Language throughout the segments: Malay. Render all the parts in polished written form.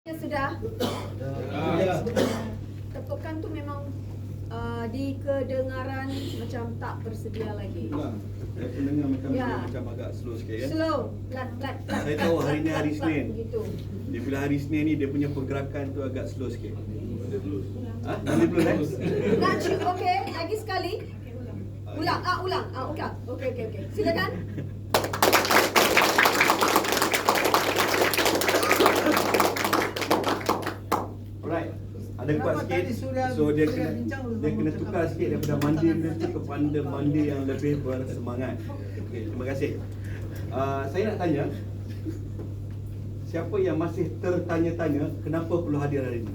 Ya sudah. Ya. Tepukan tu memang di kedengaran macam tak bersedia lagi. Itulah. Saya pun dengar macam Ya. dia macam agak slow sikit ya. Slow, lat. Saya tahu hari ni hari Isnin. Gitu. Dia bila hari Isnin ni dia punya pergerakan tu agak slow sikit. Ha? Boleh belum Nak cium, okey. Lagi sekali. Ulang. Ulang. Okey. Silakan. Alright. Ada kuat sikit. So dia kena tukar sikit daripada mandir nanti kepada mandir yang lebih bersemangat. Okey, terima kasih. Saya nak tanya, siapa yang masih tertanya-tanya kenapa perlu hadir hari ini?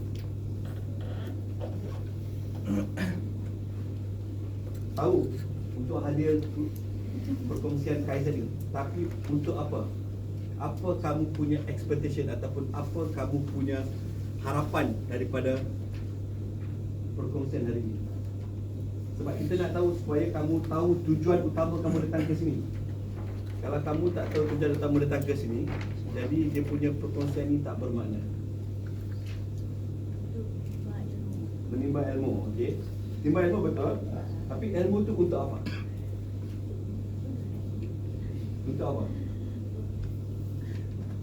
Tahu untuk hadir perkongsian Kaiser ini, tapi untuk apa? Apa kamu punya expectation ataupun apa kamu punya harapan daripada perkongsian hari ini? Sebab kita nak tahu supaya kamu tahu tujuan utama kamu datang ke sini. Kalau kamu tak tahu tujuan utama datang ke sini, jadi dia punya perkongsian ini tak bermakna. Menimba ilmu, okey. Menimba ilmu betul, tapi ilmu tu untuk apa? Untuk apa?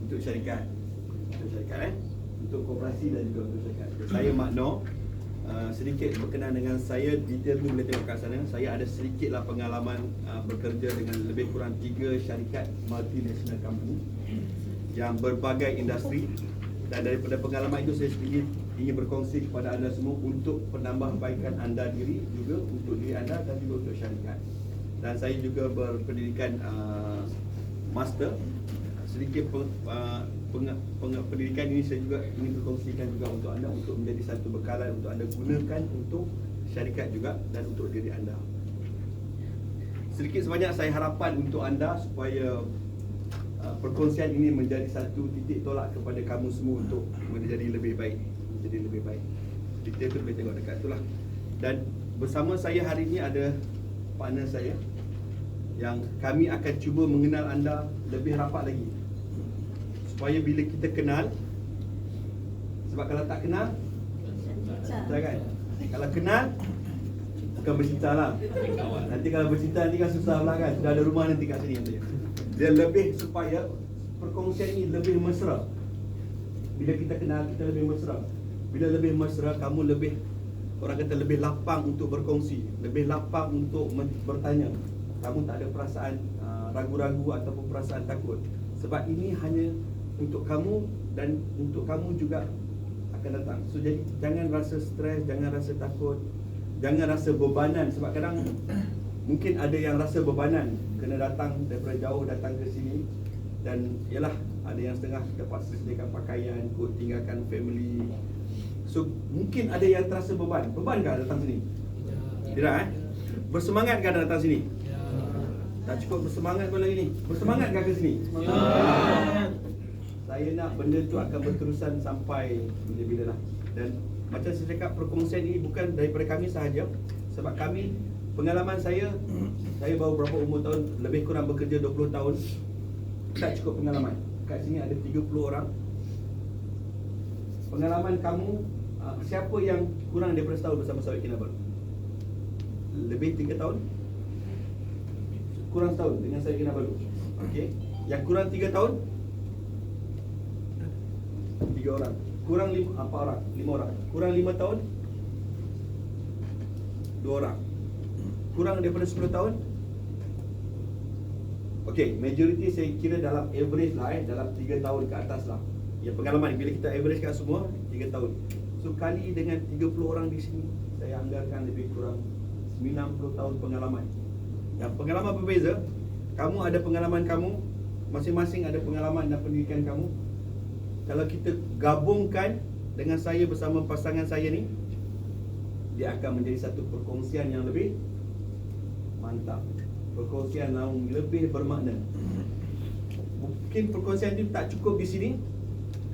Untuk syarikat. Untuk syarikat untuk koperasi dan juga untuk syarikat. Saya Makno, sedikit berkenaan dengan saya, detail tu boleh tengok kat sana. Saya ada sedikitlah pengalaman bekerja dengan lebih kurang 3 syarikat multinational company yang berbagai industri, dan daripada pengalaman itu saya ingin berkongsi kepada anda semua untuk penambahbaikan anda diri, juga untuk diri anda dan juga untuk syarikat. Dan saya juga berpendidikan master. Sedikit pendidikan ini saya juga ingin berkongsikan juga untuk anda, untuk menjadi satu bekalan untuk anda gunakan untuk syarikat juga dan untuk diri anda. Sedikit sebanyak saya harapan untuk anda supaya perkongsian ini menjadi satu titik tolak kepada kamu semua untuk menjadi lebih baik. Menjadi lebih baik. Detail tu boleh tengok dekat tu lah. Dan bersama saya hari ini ada partner saya yang kami akan cuba mengenal anda lebih rapat lagi, supaya bila kita kenal, sebab kalau tak kenal cinta kan? Kalau kenal bukan bercinta lah. Nanti kalau bercinta nanti kan susah lah kan. Sudah ada rumah nanti kat sini nanti. Dia lebih supaya perkongsian ini lebih mesra. Bila kita kenal, kita lebih mesra. Bila lebih mesra, kamu lebih, orang kata lebih lapang untuk berkongsi, lebih lapang untuk bertanya. Kamu tak ada perasaan ragu-ragu ataupun perasaan takut. Sebab ini hanya untuk kamu dan untuk kamu juga akan datang. So jadi jangan rasa stres, jangan rasa takut, jangan rasa bebanan. Sebab kadang mungkin ada yang rasa bebanan kena datang daripada jauh datang ke sini, dan ialah ada yang setengah terpaksa sediakan pakaian, kot tinggalkan family. So mungkin ada yang terasa beban. Bebankah datang sini? Tidak Bersemangatkah datang sini? Tak cukup bersemangat pun lagi ni. Bersemangatkah ke sini? Saya nak benda tu akan berterusan sampai bila-bila lah. Dan macam saya cakap, perkongsian ini bukan daripada kami sahaja. Sebab kami, pengalaman saya baru berapa umur tahun, lebih kurang bekerja 20 tahun. Tak cukup pengalaman. Kat sini ada 30 orang. Pengalaman kamu, siapa yang kurang daripada setahun bersama Sawit Kinabalu? Lebih 3 tahun? Kurang setahun dengan Sawit Kinabalu. Okey. Yang kurang 3 tahun? 3 orang. Kurang 4 orang, 5 orang. Kurang 5 tahun? 2 orang. Kurang daripada 10 tahun? Okey, majoriti saya kira dalam average lah dalam 3 tahun ke atas lah. Ya, pengalaman bila kita average kat semua 3 tahun. So kali dengan 30 orang di sini, saya anggarkan lebih kurang 90 tahun pengalaman. Dan pengalaman berbeza. Kamu ada pengalaman kamu, masing-masing ada pengalaman dan pendidikan kamu. Kalau kita gabungkan dengan saya bersama pasangan saya ni, dia akan menjadi satu perkongsian yang lebih mantap. Perkongsian yang lebih bermakna. Mungkin perkongsian itu tak cukup di sini.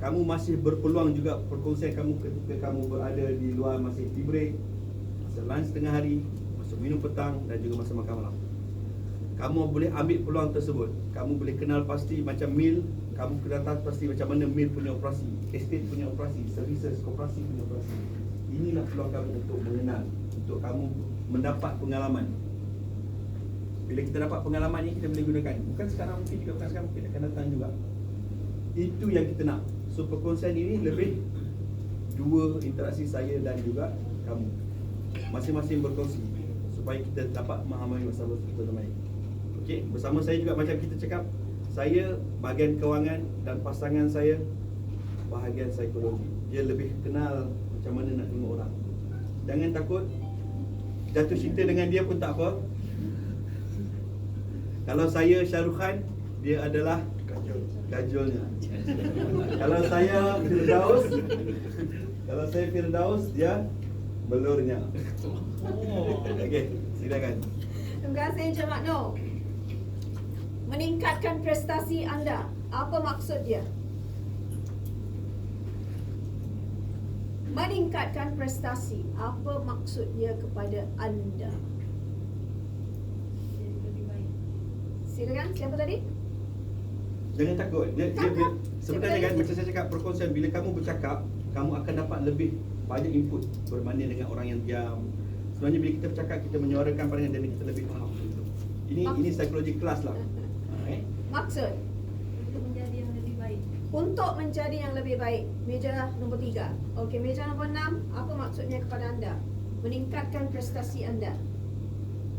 Kamu masih berpeluang juga perkongsian kamu ketika kamu berada di luar, masih tea break, masa lunch tengah hari, masa minum petang dan juga masa makan malam. Kamu boleh ambil peluang tersebut. Kamu boleh kenal pasti macam meal kamu kena tahu pasti macam mana mill punya operasi, estate punya operasi, services koperasi punya operasi. Inilah peluang kamu untuk mengenal, untuk kamu mendapat pengalaman. Bila kita dapat pengalaman ni, kita boleh gunakan. Bukan sekarang, mungkin juga bukan sekarang, mungkin akan datang juga. Itu yang kita nak. So perkongsian ini lebih dua interaksi saya dan juga kamu, masing-masing berkongsi supaya kita dapat memahami masalah betul baik. Okey, bersama saya juga macam kita cakap, saya bahagian kewangan dan pasangan saya bahagian psikologi. Dia lebih kenal macam mana nak tengok orang. Jangan takut jatuh cinta dengan dia pun tak apa. Kalau saya Shah Rukh Khan, dia adalah kajolnya. Kalau saya Firdaus, dia belurnya. Okey, silakan. Terima kasih Encik Makno. Meningkatkan prestasi anda, apa maksud dia? Meningkatkan prestasi, apa maksud dia kepada anda? Silakan, siapa tadi? Jangan takut. Cakap. Sebenarnya kan macam saya cakap, perkongsian, bila kamu bercakap, kamu akan dapat lebih banyak input berbanding dengan orang yang diam. Sebenarnya bila kita bercakap, kita menyuarakan pandangan dan kita lebih faham. Ini psikologi kelas lah. Maksud Untuk menjadi yang lebih baik. untuk menjadi yang lebih baik. Meja nombor 3. Okey, meja nombor 6, apa maksudnya kepada anda? Meningkatkan prestasi anda,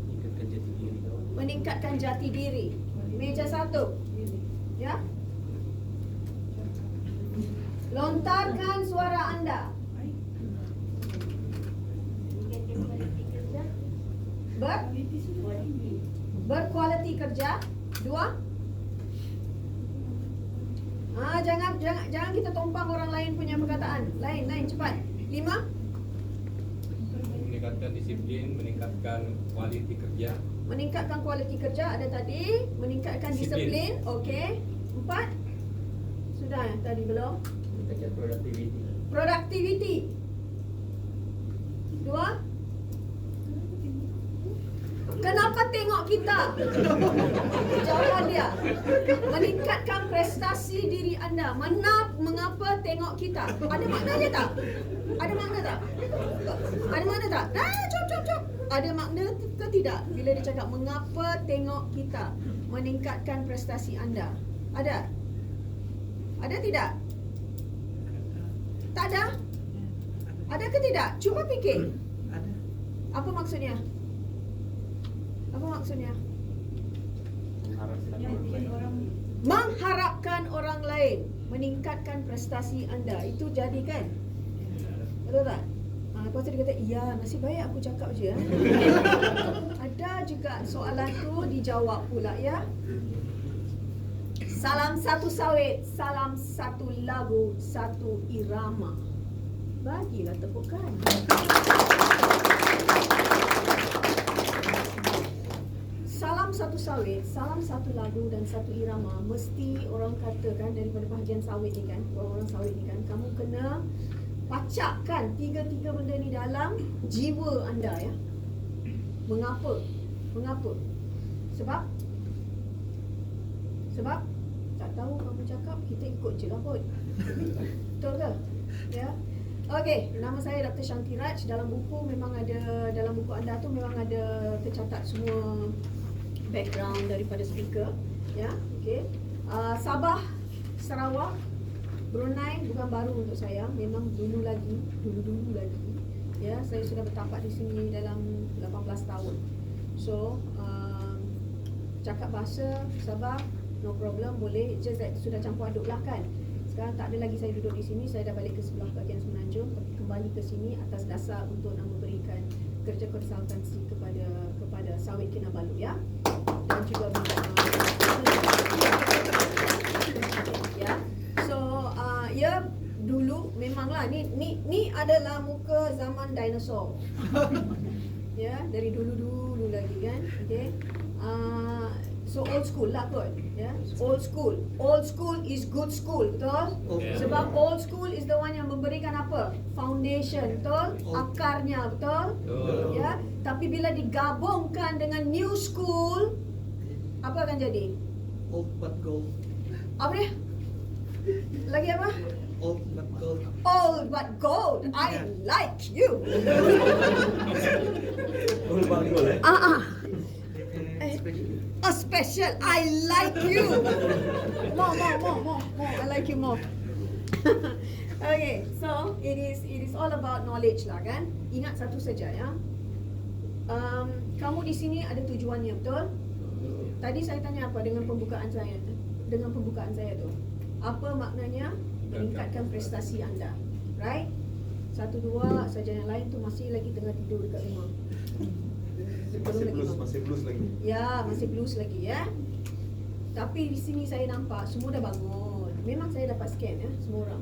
Meningkatkan jati diri. meningkatkan jati diri. Meja 1, ya. Lontarkan suara anda. Berkualiti kerja. 2. Jangan kita tumpang orang lain punya perkataan. Lain cepat. 5. Meningkatkan disiplin, meningkatkan kualiti kerja. Meningkatkan kualiti kerja ada tadi. Meningkatkan disiplin. Okey. 4. Sudah ya tadi belum? Meningkatkan produktiviti. Productivity. 2. Kenapa tengok kita? Jawapan dia. Meningkatkan prestasi diri anda. Mengapa tengok kita? Ada maknanya tak? Ada makna tak? Ada makna tak? Cop. Ada makna ke tidak? Bila dia cakap mengapa tengok kita? Meningkatkan prestasi anda. Ada? Ada tidak? Tak ada? Ada ke tidak? Cuba fikir. Apa maksudnya? Apa maksudnya? Mengharapkan orang lain, meningkatkan prestasi anda. Itu jadi kan? Betul tak? Lepas tu dia kata, iya, nasib baik aku cakap je. Ada juga soalan tu dijawab pula ya. Salam satu sawit, salam satu lagu, satu irama. Bagilah tepukan. Salam satu sawit, salam satu lagu dan satu irama. Mesti orang katakan daripada bahagian sawit ni kan, orang-orang sawit ni kan, kamu kena pacakkan tiga-tiga benda ni dalam jiwa anda ya. Mengapa? Mengapa? Sebab tak tahu kamu cakap, kita ikut je lah kot. Betul ke? Ya. Okey, nama saya Dr. Shanti Raj. Dalam buku memang ada, dalam buku anda tu memang ada tercatat semua background daripada speaker, ya. Okey. Sabah, Sarawak, Brunei bukan baru untuk saya, memang dulu lagi. Ya, saya sudah bertapak di sini dalam 18 tahun. So, cakap bahasa Sabah no problem, boleh, just that sudah campur aduk lah kan. Sekarang tak ada lagi saya duduk di sini, saya dah balik ke sebelah bahagian Semenanjung, tapi kembali ke sini atas dasar untuk nak memberikan kerja konsultansi kepada Sawit Kinabalu ya. Dan juga ya. So ya, dulu memanglah ni adalah muka zaman dinosaur. Ya, dari dulu lagi kan. Okey. So old school lah kot, ya. Old school is good school, betul? Yeah. Sebab old school is the one yang memberikan apa? Foundation, betul? Akarnya, betul? Ya. Tapi bila digabungkan dengan new school, apa akan jadi? Old but gold. Apa dia? Lagi apa? Old but gold. Old but gold. I like you. Old but gold A special. I like you. More. I like you more. Okay, so it is all about knowledge lah kan. Ingat satu saja ya. Kamu di sini ada tujuannya, betul? Tadi saya tanya apa dengan pembukaan saya? Dengan pembukaan saya tu, apa maknanya meningkatkan prestasi anda, right? 1, 2 saja, yang lain tu masih lagi tengah tidur dekat rumah. Masih blues lagi. Ya, masih blues lagi ya. Tapi di sini saya nampak semua dah bangun. Memang saya dapat scan ya, semua orang.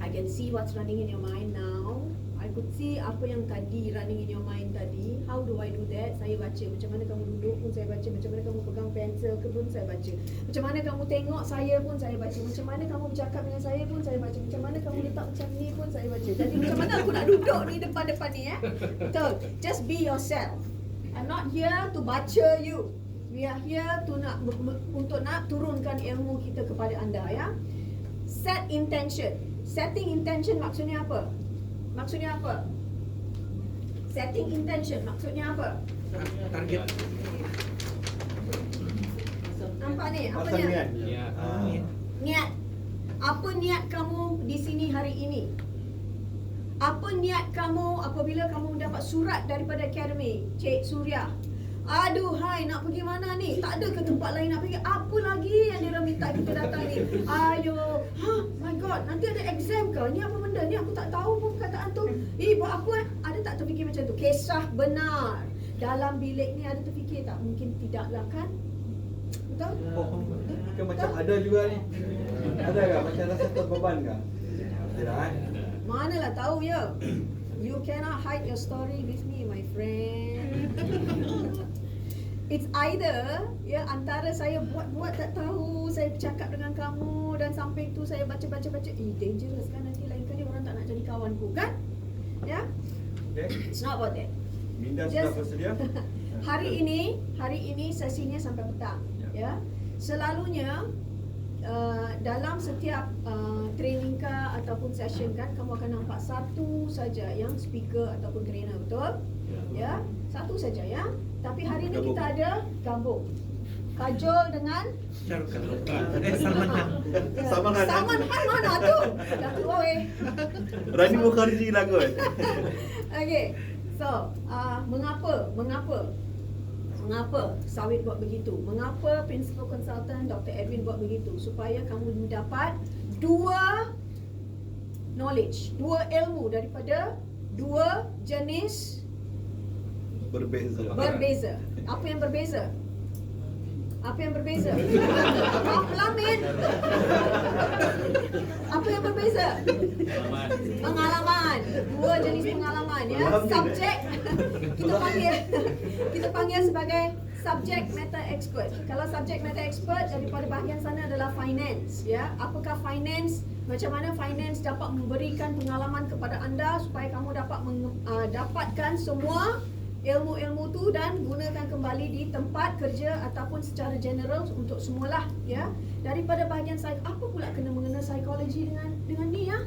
I can see what's running in your mind now. I could see apa yang tadi running in your mind tadi. How do I do that? Saya baca. Macam mana kamu duduk pun saya baca. Macam mana kamu pegang pensel ke pun saya baca. Macam mana kamu tengok saya pun saya baca. Macam mana kamu bercakap dengan saya pun saya baca. Macam mana kamu letak macam ni pun saya baca. Jadi macam mana aku nak duduk ni depan-depan ni ya? Betul. Just be yourself. I'm not here to baca you. We are here to untuk nak turunkan ilmu kita kepada anda ya. Set intention. Setting intention maksudnya apa? Maksudnya apa? Setting intention maksudnya apa? Target. Nampak ni? Apa Pasal niat? niat. Niat. Apa niat kamu di sini hari ini? Apa niat kamu apabila kamu mendapat surat daripada akademi, Cik Suria? Aduhai, nak pergi mana ni? Tak ada ke tempat lain nak pergi? Apa lagi yang dia minta kita datang ni? Ayo, my god, nanti ada exam ke? Ni apa benda? Ni aku tak tahu pun perkataan tu. Buat apa? Ada tak terfikir macam tu? Kisah benar. Dalam bilik ni ada terfikir tak? Mungkin tidaklah kan? Betul? Kan macam ada juga ni. Ada ke? Macam rasa terbeban ke? Tidak kan? Manalah tahu ya. You cannot hide your story with me, my friend. It's either ya, antara saya buat-buat tak tahu, saya bercakap dengan kamu dan sampai tu saya baca. Dangerous kan, nanti lain kali orang tak nak jadi kawanku kan? Ya? Okay. It's not about that. Minda sudah Just- bersedia? Hari ini sesinya sampai petang. Ya. Selalunya dalam setiap training ke ataupun session kan, kamu akan nampak satu saja yang speaker ataupun trainer, betul? Ya, satu saja ya. Tapi hari ini Gabung. kita ada gabung. Kajol dengan Salman Khan. Salman Khan. Salman Khan mana tu? Dah keluar weh. Rani Mukherjee lah kot. Okay, so Mengapa Sawit buat begitu? Mengapa Principal Consultant Dr. Edwin buat begitu? Supaya kamu mendapat dua knowledge, dua ilmu daripada dua jenis berbeza. Apa yang berbeza? Apa yang berbeza? Pelamin. Apa yang berbeza? Pengalaman. Dua jenis pengalaman ya. Subjek kita panggil sebagai subject matter expert. Kalau subject matter expert daripada bahagian sana adalah finance ya. Apakah finance? Macam mana finance dapat memberikan pengalaman kepada anda supaya kamu dapat dapatkan semua ilmu-ilmu tu dan gunakan kembali di tempat kerja ataupun secara general untuk semualah ya. Daripada bahagian apa pula kena mengena psikologi dengan ni ya?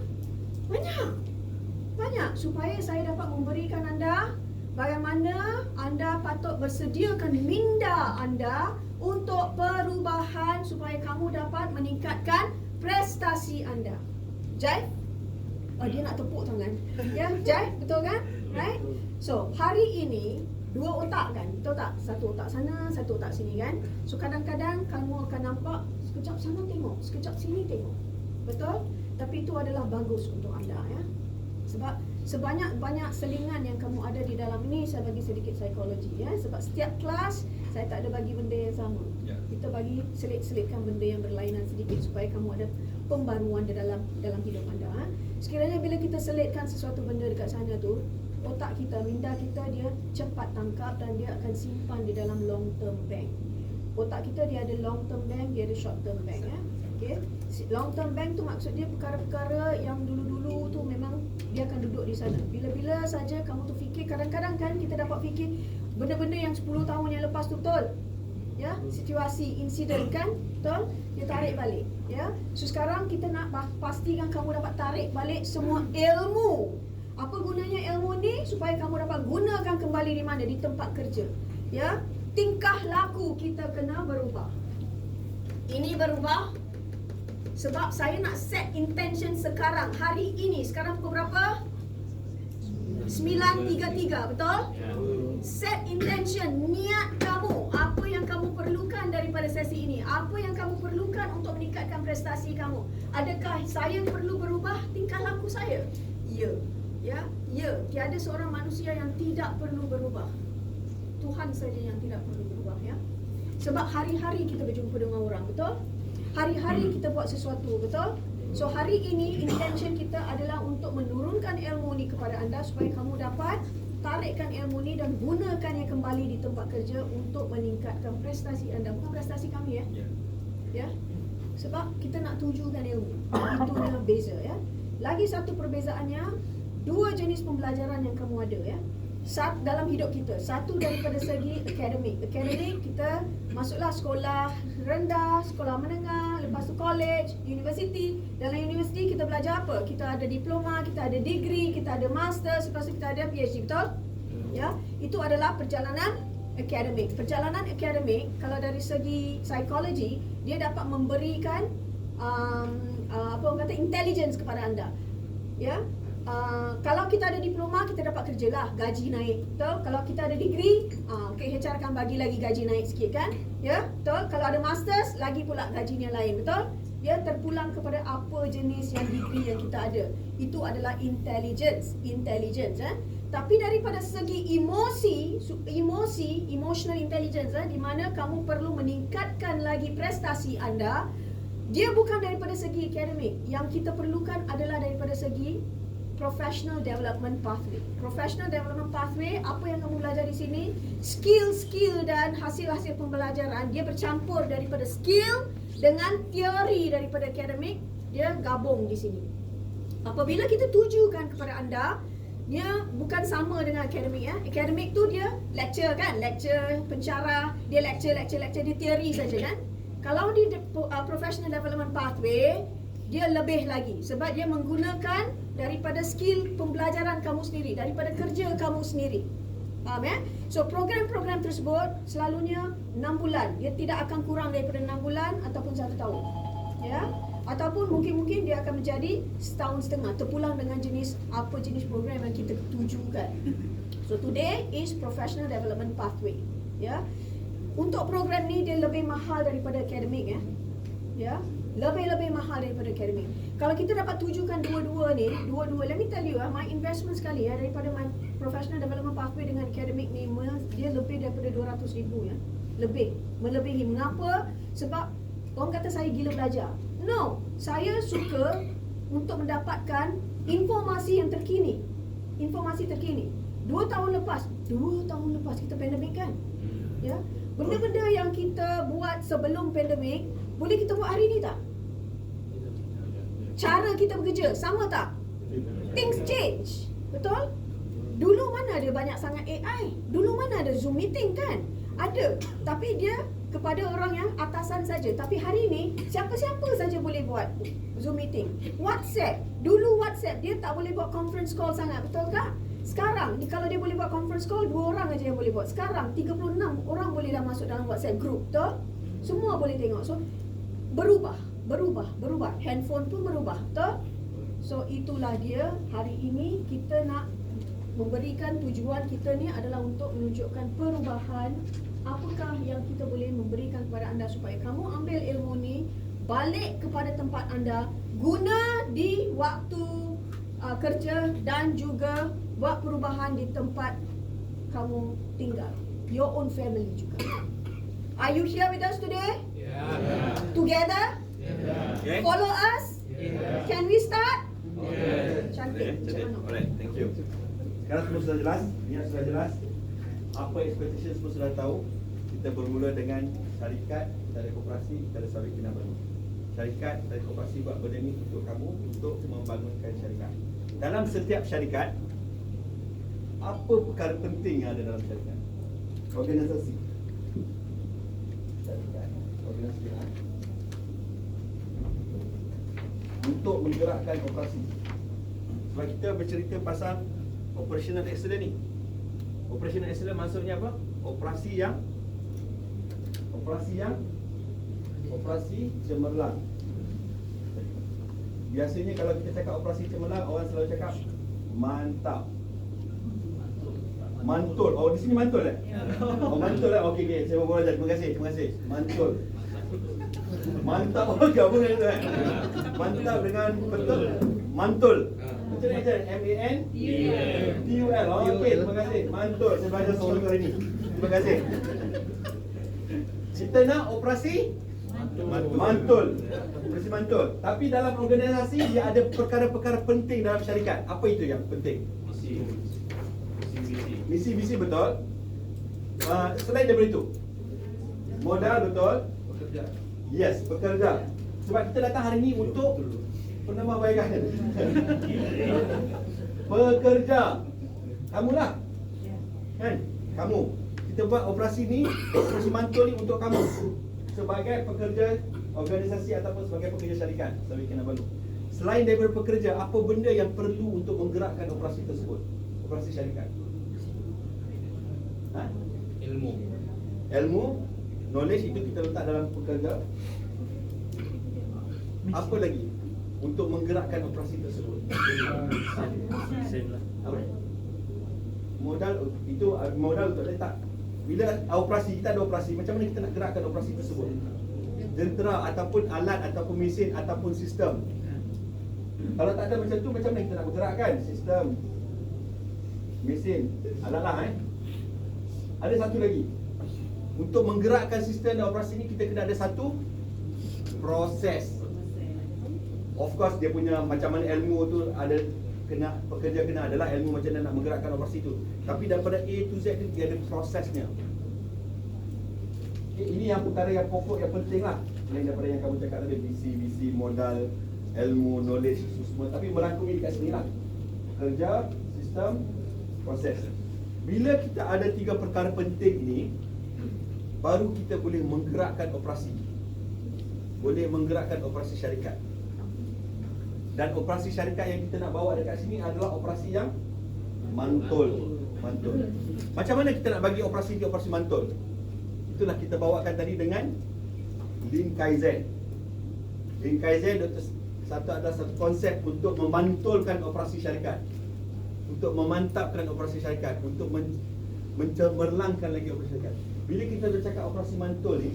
Banyak supaya saya dapat memberikan anda bagaimana anda patut bersediakan minda anda untuk perubahan supaya kamu dapat meningkatkan prestasi anda. Jai? Oh, dia nak tepuk tangan. Ya, Jai, betul kan? Right? So, hari ini dua otak kan, betul tak? Satu otak sana, satu otak sini kan. So, kadang-kadang kamu akan nampak sekejap sana tengok, sekejap sini tengok. Betul? Tapi itu adalah bagus untuk anda ya. Sebab sebanyak-banyak selingan yang kamu ada di dalam ini, saya bagi sedikit psikologi ya. Sebab setiap kelas saya tak ada bagi benda yang sama. Ya. Kita bagi selit-selitkan benda yang berlainan sedikit supaya kamu ada pembaruan di dalam hidup anda. Sekiranya bila kita selitkan sesuatu benda dekat sana tu, otak kita, minda kita dia cepat tangkap dan dia akan simpan di dalam long term bank. Otak kita dia ada long term bank, dia ada short term bank ya. Okey. Long term bank tu maksud dia perkara-perkara yang dulu-dulu tu memang dia akan duduk di sana. Bila-bila saja kamu tu fikir, kadang-kadang kan kita dapat fikir benda-benda yang 10 tahun yang lepas tu betul. ya, situasi insiden kan, betul? Dia tarik balik, ya. So sekarang kita nak pastikan kamu dapat tarik balik semua ilmu. Apa gunanya ilmu ni? Supaya kamu dapat gunakan kembali di mana? Di tempat kerja, ya. Tingkah laku kita kena berubah. Ini berubah sebab saya nak set intention sekarang, hari ini. Sekarang pukul berapa? 9.33, betul? Set intention, niat kamu. Apa yang kamu perlukan daripada sesi ini? Apa yang kamu perlukan untuk meningkatkan prestasi kamu? Adakah saya perlu berubah tingkah laku saya? Ya. Ya. Tiada seorang manusia yang tidak perlu berubah. Tuhan saja yang tidak perlu berubah, ya. Sebab hari-hari kita berjumpa dengan orang, betul? Hari-hari kita buat sesuatu, betul? So hari ini intention kita adalah untuk menurunkan ilmu ni kepada anda supaya kamu dapat tarikkan ilmu ni dan gunakannya kembali di tempat kerja untuk meningkatkan prestasi anda, bukan prestasi kami, ya. Ya. Sebab kita nak tujukan ilmu. Itu dia beza, ya. Lagi satu perbezaannya, dua jenis pembelajaran yang kamu ada, ya. Dalam hidup kita. Satu daripada segi akademik. Akademik kita masuklah sekolah rendah, sekolah menengah, lepas tu college, university. Dalam university kita belajar apa? Kita ada diploma, kita ada degree, kita ada master, lepas tu kita ada PhD, betul? Ya, itu adalah perjalanan akademik. Perjalanan akademik kalau dari segi psikologi, dia dapat memberikan apa orang kata intelligence kepada anda. Ya. Kalau kita ada diploma, kita dapat kerja lah, gaji naik, betul? Kalau kita ada degree, okay, HR akan bagi lagi gaji naik sikit kan, ya, betul? Kalau ada masters, lagi pula gajinya lain, betul? Dia terpulang kepada apa jenis yang degree yang kita ada. Itu adalah intelligence, Tapi daripada segi emotional intelligence, di mana kamu perlu meningkatkan lagi prestasi anda, dia bukan daripada segi akademik. Yang kita perlukan adalah daripada segi professional development pathway. Professional development pathway, apa yang kamu belajar di sini, skill dan hasil-hasil pembelajaran, dia bercampur daripada skill dengan teori daripada akademik, dia gabung di sini. Apabila kita tujukan kepada anda, dia bukan sama dengan akademik, ya. Akademik tu dia lecture kan, lecture, pencara, dia lecture, dia teori saja kan. Kalau di professional development pathway, dia lebih lagi sebab dia menggunakan daripada skill pembelajaran kamu sendiri, daripada kerja kamu sendiri. Faham, ya? So program-program tersebut selalunya 6 bulan. Dia tidak akan kurang daripada 6 bulan ataupun 1 tahun. Ya? Ataupun mungkin dia akan menjadi setahun setengah, terpulang dengan jenis program yang kita tujukan. So today is professional development pathway. Ya. Untuk program ni dia lebih mahal daripada akademik, ya. Ya. Lebih mahal daripada akademik. Kalau kita dapat tujukan dua-dua, let me tell you, my investment sekali, ya, daripada my professional development pathway dengan akademik ni, dia lebih daripada 200,000, ya. Melebihi. Mengapa? Sebab orang kata saya gila belajar. No, saya suka untuk mendapatkan informasi yang terkini. 2 tahun lepas kita pandemik kan? Ya. Benda-benda yang kita buat sebelum pandemik, boleh kita buat hari ni tak? Cara kita bekerja sama tak? Things change. Betul? Dulu mana ada banyak sangat AI? Dulu mana ada Zoom meeting kan? Ada. Tapi dia kepada orang yang atasan saja. Tapi hari ini siapa-siapa saja boleh buat Zoom meeting. WhatsApp. Dulu WhatsApp dia tak boleh buat conference call sangat, betul tak? Sekarang kalau dia boleh buat conference call, 2 orang aja yang boleh buat. Sekarang 36 orang boleh dah masuk dalam WhatsApp group, betul? Semua boleh tengok. So berubah. Handphone pun berubah, betul? So itulah dia, hari ini kita nak memberikan tujuan kita ni adalah untuk menunjukkan perubahan. Apakah yang kita boleh memberikan kepada anda supaya kamu ambil ilmu ni, balik kepada tempat anda, guna di waktu kerja dan juga buat perubahan di tempat kamu tinggal, your own family juga. Are you here with us today? Yeah. Together? Yeah. Follow us? Yeah. Can we start? Okay. Cantik. Alright, thank you. Sekarang semua sudah jelas, niat sudah jelas, apa expectation semua sudah tahu. Kita bermula dengan syarikat, kita ada koperasi, kita ada sawit bina baru. Syarikat dan koperasi buat benda ni untuk kamu, untuk membangunkan syarikat. Dalam setiap syarikat, apa perkara penting yang ada dalam syarikat? Organisasi. Koordinasi untuk menggerakkan operasi. Sebab kita bercerita pasal operational excellence ni. Operational excellence maksudnya apa? Operasi cemerlang. Biasanya kalau kita cakap operasi cemerlang, orang selalu cakap mantap. Mantul. Oh, di sini mantul eh? Oh, mantul eh? Okey, okey. Saya mau belajar. Terima kasih. Mantul. Mantap. Oh, gabung dengan itu eh? Mantap dengan betul. Mantul. Macam mana je? M-A-N-T-U-L. Oh, okey. Terima kasih. Mantul. Saya belajar soal hari ini. Terima kasih. Kita nak operasi mantul. Operasi mantul. Tapi dalam organisasi dia ada perkara-perkara penting dalam syarikat. Apa itu yang penting? Misi betul. Selain daripada itu, modal betul. Yes, bekerja. Sebab kita datang hari ini untuk penambahbaikan. Pekerja. Kamulah. Kan? Kamu. Kita buat operasi ni, operasi mantul ni untuk kamu. Sebagai pekerja organisasi ataupun sebagai pekerja syarikat. Sebagai Kinabalu. Selain daripada pekerja, apa benda yang perlu untuk menggerakkan operasi tersebut? Operasi syarikat. Ilmu, knowledge itu kita letak dalam pekerja. Apa lagi untuk menggerakkan operasi tersebut? Modal itu modal untuk letak. Bila operasi, kita ada operasi, macam mana kita nak gerakkan operasi tersebut? Jentera ataupun alat ataupun mesin ataupun sistem. Kalau tak ada macam tu, macam mana kita nak bergerakkan sistem, mesin, alat lah Ada satu lagi. Untuk menggerakkan sistem dan operasi ni, kita kena ada satu proses. Of course dia punya macam mana ilmu tu ada, kena pekerja kena adalah ilmu macam mana nak menggerakkan operasi tu. Tapi daripada A to Z tu dia ada prosesnya. Ini yang perkara yang pokok yang penting lah. Selain daripada yang kamu cakap tadi, visi, modal, ilmu, knowledge semua, tapi merangkumi dekat sini lah. Kerja, sistem, proses. Bila kita ada tiga perkara penting ini, baru kita boleh menggerakkan operasi. Boleh menggerakkan operasi syarikat. Dan operasi syarikat yang kita nak bawa dekat sini adalah operasi yang mantul. Macam mana kita nak bagi operasi ni operasi mantul? Itulah kita bawakan tadi dengan Lean Kaizen. Lean Kaizen satu adalah satu konsep untuk memantulkan operasi syarikat, untuk memantapkan operasi syarikat, untuk mencemerlangkan lagi operasi syarikat. Bila kita bercakap operasi mantul ni,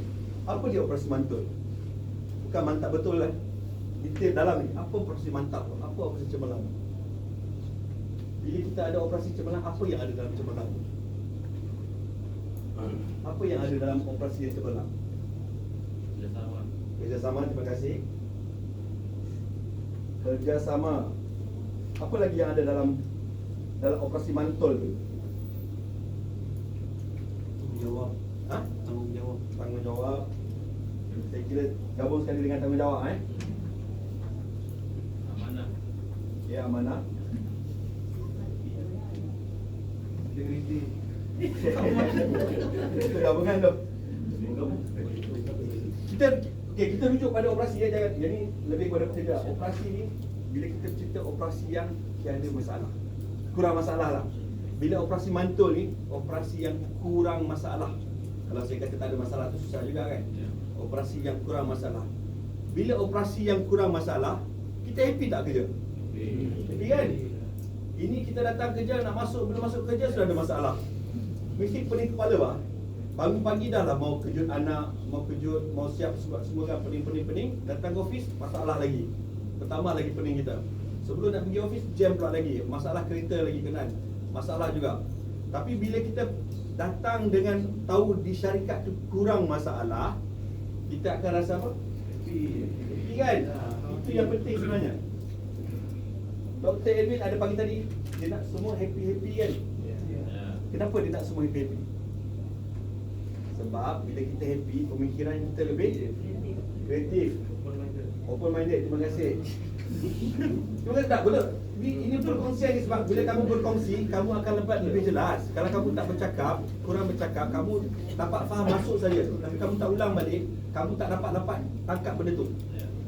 apa dia operasi mantul? Bukan mantap betul lah. Detail dalam ni, apa operasi mantap? Apa operasi cemerlang? Bila kita ada operasi cemerlang, apa yang ada dalam cemerlang? Apa yang ada dalam operasi yang cemerlang? Kerjasama, terima kasih. Kerjasama. Apa lagi yang ada dalam operasi mantul tu? Tanggungjawab. Saya kira gabung sekali dengan tanggungjawab Amanah. Ya, amanah. Integriti. Kita gabungan tu. Kita rujuk pada operasi ya, jangan. Jadi lebih kepada pekerja. Operasi ni bila kita cerita operasi yang ada masalah, kurang masalah lah. Bila operasi mantul ni, operasi yang kurang masalah. Kalau saya kata tak ada masalah tu susah juga kan. Operasi yang kurang masalah. Bila operasi yang kurang masalah, kita happy tak kerja? Happy kan? Ini kita datang kerja, nak masuk, belum masuk kerja sudah ada masalah. Mesti pening kepala bah. Bangun pagi dah lah mau kejut anak, mau siap semua kan, pening. Datang ke office, masalah lagi. Pertama lagi pening kita. Sebelum nak pergi office, jam pula lagi. Masalah kereta lagi kena. Masalah juga. Tapi bila kita datang dengan tahu di syarikat tu kurang masalah, kita akan rasa apa? Happy kan? Itu yang penting sebenarnya. Dr. Edwin ada pagi tadi, dia nak semua happy kan? Kenapa dia nak semua happy? Sebab bila kita happy, pemikiran kita lebih kreatif, open minded. Terima kasih. Terima kasih tak? Betul? Ini perkongsian ni sebab bila kamu berkongsi, kamu akan dapat lebih jelas. Kalau kamu tak bercakap, kurang bercakap, kamu dapat faham masuk saja. Tapi kamu tak ulang balik, kamu tak dapat tangkap benda tu.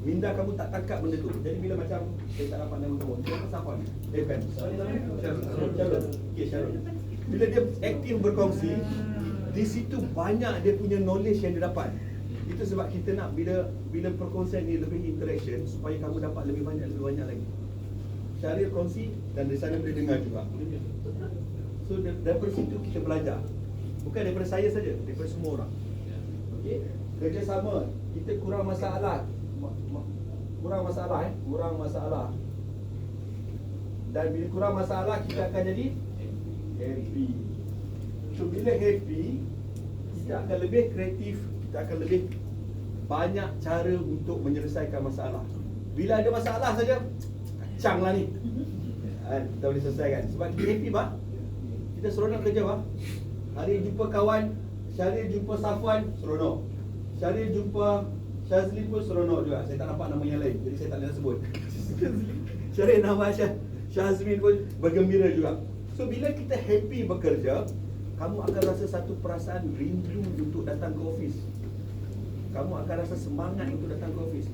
Minda kamu tak tangkap benda tu. Jadi bila macam saya tak dapat nama kamu, dia pasal apa ni? Kan? Syarul. Okey, Syarul. Bila dia aktif berkongsi, di situ banyak dia punya knowledge yang dia dapat. Itu sebab kita nak bila perkongsian ni lebih interaction supaya kamu dapat lebih banyak lagi. Syaril kongsi dan di sana boleh dengar juga. So daripada situ kita belajar. Bukan daripada saya saja, daripada semua orang. Okey, kerjasama. Kita kurang masalah. Kurang masalah. Dan bila kurang masalah kita akan jadi happy. So bila happy, kita akan lebih kreatif, kita akan lebih banyak cara untuk menyelesaikan masalah. Bila ada masalah saja, kacang lah ni, kita boleh selesaikan. Sebab kita happy bah, kita seronok kerja bah. Hari jumpa kawan, Syaril jumpa Safwan, seronok. Syaril jumpa Syazli pun seronok juga. Saya tak nampak nama yang lain, jadi saya tak boleh sebut. Syaril nama Syazmin pun bergembira juga. So bila kita happy bekerja, kamu akan rasa satu perasaan rindu untuk datang ke office. Kamu akan rasa semangat untuk datang ke office.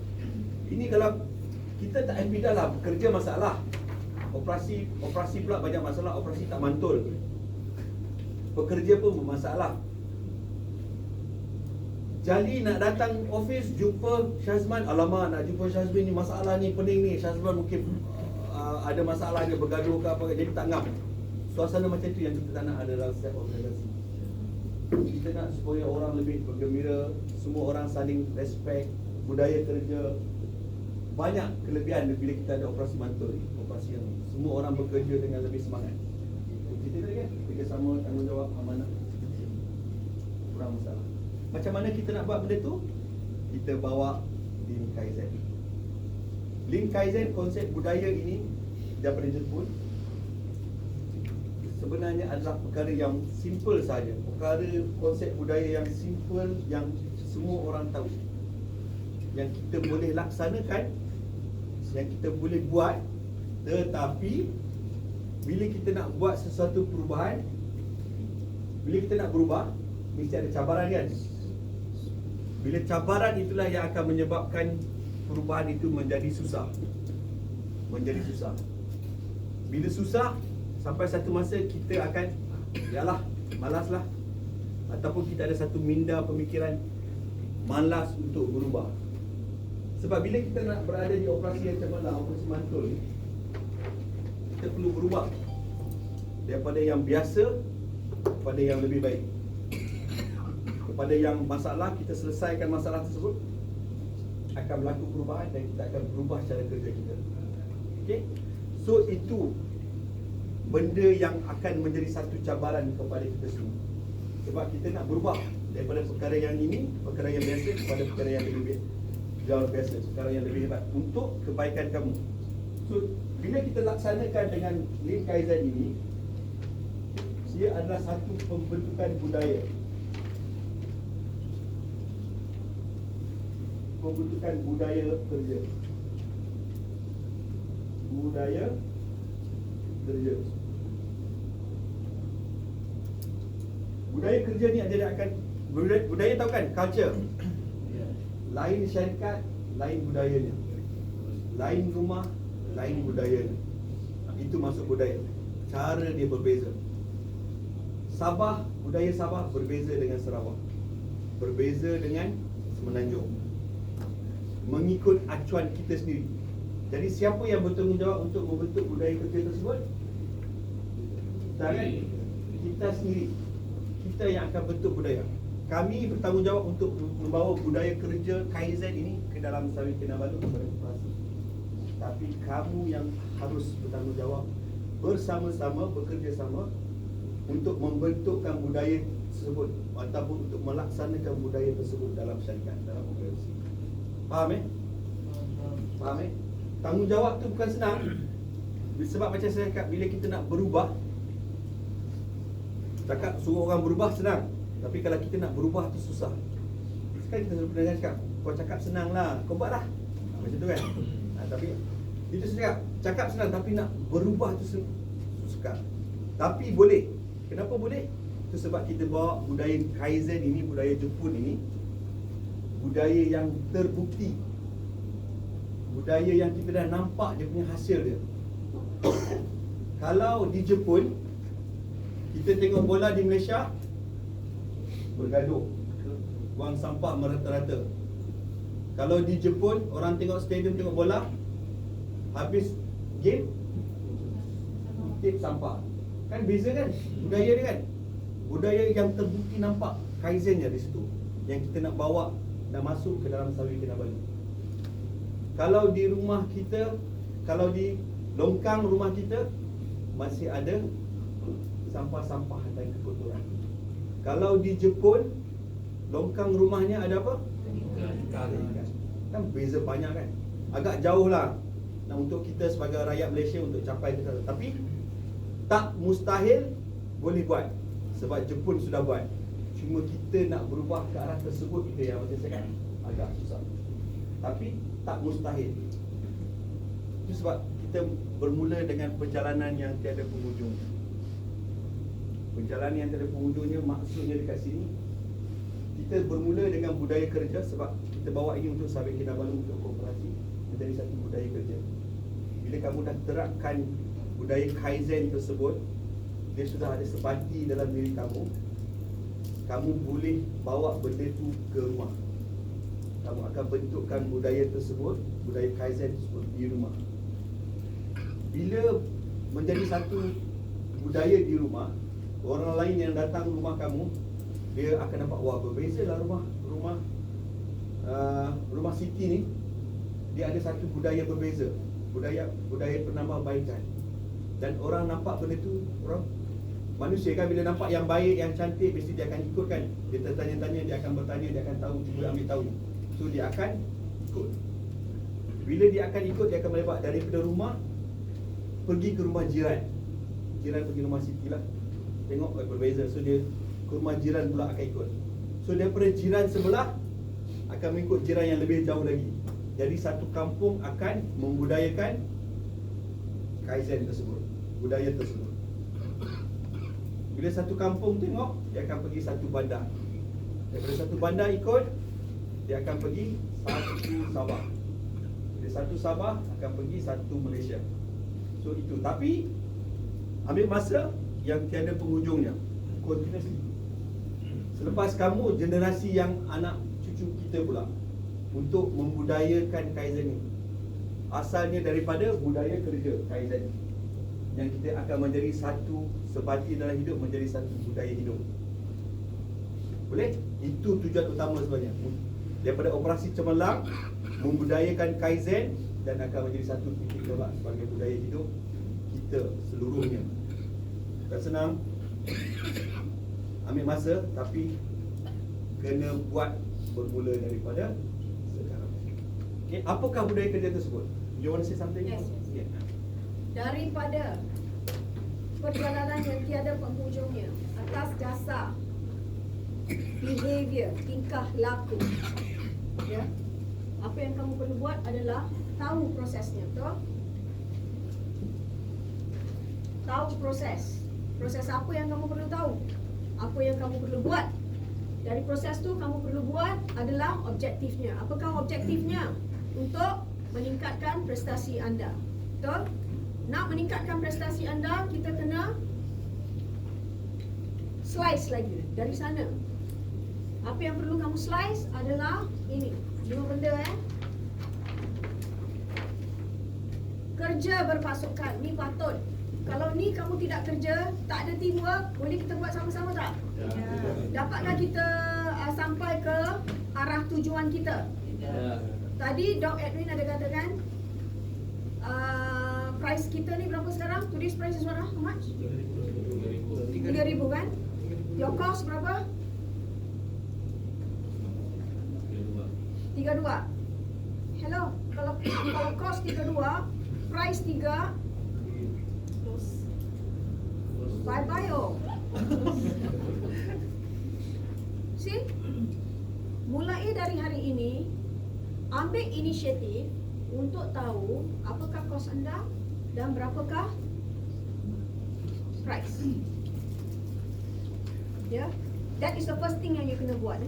Ini kalau kita tak happy dah lah, bekerja masalah. Operasi pula banyak masalah, operasi tak mantul. Bekerja pun bermasalah. Jadi nak datang office jumpa Syazman, alamak nak jumpa Syazmin ni masalah ni, pening ni. Syazman mungkin ada masalah dia, bergaduh ke apa, jadi tak ngam. Suasana macam tu yang kita tak nak ada dalam setiap organisasi. Kita nak supaya orang lebih bergembira, semua orang saling respect, budaya kerja. Banyak kelebihan bila kita ada operasi mantul ni, operasi yang semua orang bekerja dengan lebih semangat. Kita tadi kan, kerjasama, tanggungjawab, amanah, kurang masalah. Macam mana kita nak buat benda tu? Kita bawa Lean Kaizen. Lean Kaizen, konsep budaya ini daripada Jepun, sebenarnya adalah perkara yang simple saja. Konsep budaya yang simple, yang semua orang tahu, yang kita boleh laksanakan, yang kita boleh buat. Tetapi bila kita nak buat sesuatu perubahan, bila kita nak berubah, mesti ada cabaran kan. Bila cabaran itulah yang akan menyebabkan perubahan itu menjadi susah. Bila susah, sampai satu masa kita akan, yalah, malaslah. Ataupun kita ada satu minda pemikiran malas untuk berubah. Sebab bila kita nak berada di operasi yang macam mana, operasi mantul ni, kita perlu berubah daripada yang biasa kepada yang lebih baik. Kepada yang masalah, kita selesaikan masalah tersebut, akan berlaku perubahan dan kita akan berubah cara kerja kita. Okay? So itu benda yang akan menjadi satu cabaran kepada kita semua. Sebab kita nak berubah daripada perkara yang ini, perkara yang biasa, kepada perkara yang lebih jauh biasa, perkara yang lebih hebat untuk kebaikan kamu. So bila kita laksanakan dengan Lean Kaizen ini, dia adalah satu pembentukan budaya. Pembentukan budaya kerja. Budaya kerja. Budaya kerja ni ada akan budaya tahu kan, culture. Lain syarikat, lain budayanya. Lain rumah, lain budayanya. Itu masuk budaya. Cara dia berbeza. Sabah, budaya Sabah berbeza dengan Sarawak, berbeza dengan Semenanjung, mengikut acuan kita sendiri. Jadi siapa yang bertanggungjawab untuk membentuk budaya kerja tersebut? Kita kan? Kita sendiri. Kita yang akan bentuk budaya. Kami bertanggungjawab untuk membawa budaya kerja Kaizen ini ke dalam Sarawak Kinabalu kepada operasi. Tapi kamu yang harus bertanggungjawab bersama-sama, bekerjasama untuk membentukkan budaya tersebut ataupun untuk melaksanakan budaya tersebut dalam syarikat, dalam organisasi. Faham Faham Tanggungjawab tu bukan senang. Sebab macam saya cakap, bila kita nak berubah, cakap suruh orang berubah senang, tapi kalau kita nak berubah tu susah. Sekarang kita selalu cakap, kau cakap senang lah, kau buat lah, macam tu kan. Tapi itu saya cakap, cakap senang tapi nak berubah tu sukar. Tapi boleh. Kenapa boleh? Itu sebab kita bawa budaya Kaizen ini, budaya Jepun ini, budaya yang terbukti, budaya yang kita dah nampak dia punya hasil dia. Kalau di Jepun, kita tengok bola di Malaysia, bergaduh, buang sampah merata-rata. Kalau di Jepun, orang tengok stadium tengok bola, habis game, tip sampah. Kan beza kan budaya dia kan. Budaya yang terbukti nampak Kaizennya di situ, yang kita nak bawa dan masuk ke dalam Sawi Kinabalu. Kalau di rumah kita, kalau di longkang rumah kita masih ada sampah-sampah dan kekotoran. Kalau di Jepun, longkang rumahnya ada apa? Kan beza banyak kan. Agak jauh lah untuk kita sebagai rakyat Malaysia untuk capai ke sana. Tapi tak mustahil boleh buat, sebab Jepun sudah buat. Cuma kita nak berubah ke arah tersebut, itu yang macam saya kata agak susah. Tapi tak mustahil. Itu sebab kita bermula dengan perjalanan yang tiada penghujung. Perjalanan yang tiada penghujungnya maksudnya dekat sini, kita bermula dengan budaya kerja, sebab kita bawa ini untuk Sahabat Kinabalu, untuk koperasi, menjadi satu budaya kerja. Bila kamu dah terapkan budaya Kaizen tersebut, dia sudah ada sebati dalam diri kamu, kamu boleh bawa benda tu ke rumah. Kamu akan bentukkan budaya tersebut, budaya Kaizen tersebut di rumah. Bila menjadi satu budaya di rumah, orang lain yang datang rumah kamu, dia akan nampak, wah berbezalah rumah Siti ni, dia ada satu budaya berbeza, budaya penambahbaikan. Dan orang nampak benda tu, orang manusia kan bila nampak yang baik, yang cantik, mesti dia akan ikut kan. Dia tertanya-tanya, dia akan bertanya, dia akan tahu, cuba ambil tahu. So dia akan ikut. Bila dia akan ikut, dia akan melebat daripada rumah pergi ke rumah jiran. Jiran pergi rumah Siti lah, tengok berbeza. So dia ke rumah jiran pula akan ikut. So daripada jiran sebelah akan mengikut jiran yang lebih jauh lagi. Jadi satu kampung akan membudayakan Kaizen tersebut, budaya tersebut. Bila satu kampung tengok, dia akan pergi satu bandar. Daripada satu bandar ikut, dia akan pergi satu Sabah. Bila satu Sabah akan pergi satu Malaysia. So itu. Tapi ambil masa yang tiada penghujungnya, continuously. Selepas kamu, generasi yang anak cucu kita pula, untuk membudayakan Kaizen ini. Asalnya daripada budaya kerja Kaizen, yang kita akan menjadi satu sebati dalam hidup, menjadi satu budaya hidup. Boleh? Itu tujuan utama sebenarnya. Daripada operasi cemerlang, membudayakan Kaizen, dan akan menjadi satu titik tolak sebagai budaya hidup kita seluruhnya. Tak senang, ambil masa, tapi kena buat bermula daripada sekarang. Okay, apakah budaya kerja tersebut? You want to say something? Yes. Yeah. Daripada perjalanan yang tiada penghujungnya atas dasar behavior, tingkah laku, ya, apa yang kamu perlu buat adalah tahu prosesnya, betul? Tahu proses. Proses apa yang kamu perlu tahu? Apa yang kamu perlu buat? Dari proses tu kamu perlu buat adalah objektifnya. Apakah objektifnya? Untuk meningkatkan prestasi anda. Betul? Nak meningkatkan prestasi anda, kita kena slice lagi dari sana. Apa yang perlu kamu slice adalah ini, 5 benda Kerja berpasukan, ni patut. Kalau ni kamu tidak kerja, tak ada teamwork, boleh kita buat sama-sama tak? Ya. Dapatkah kita sampai ke arah tujuan kita? Ya. Tadi Dr. Edwin ada katakan price kita ni berapa sekarang? Today's price is what? How much? 3,000 kan? Your cost berapa? 32. Hello, kalau cost 32, price 3, bye-bye oh. See? Mulai dari hari ini, ambil inisiatif untuk tahu apakah kos anda, dan berapakah price. Ya, that is the first thing yang you kena buat.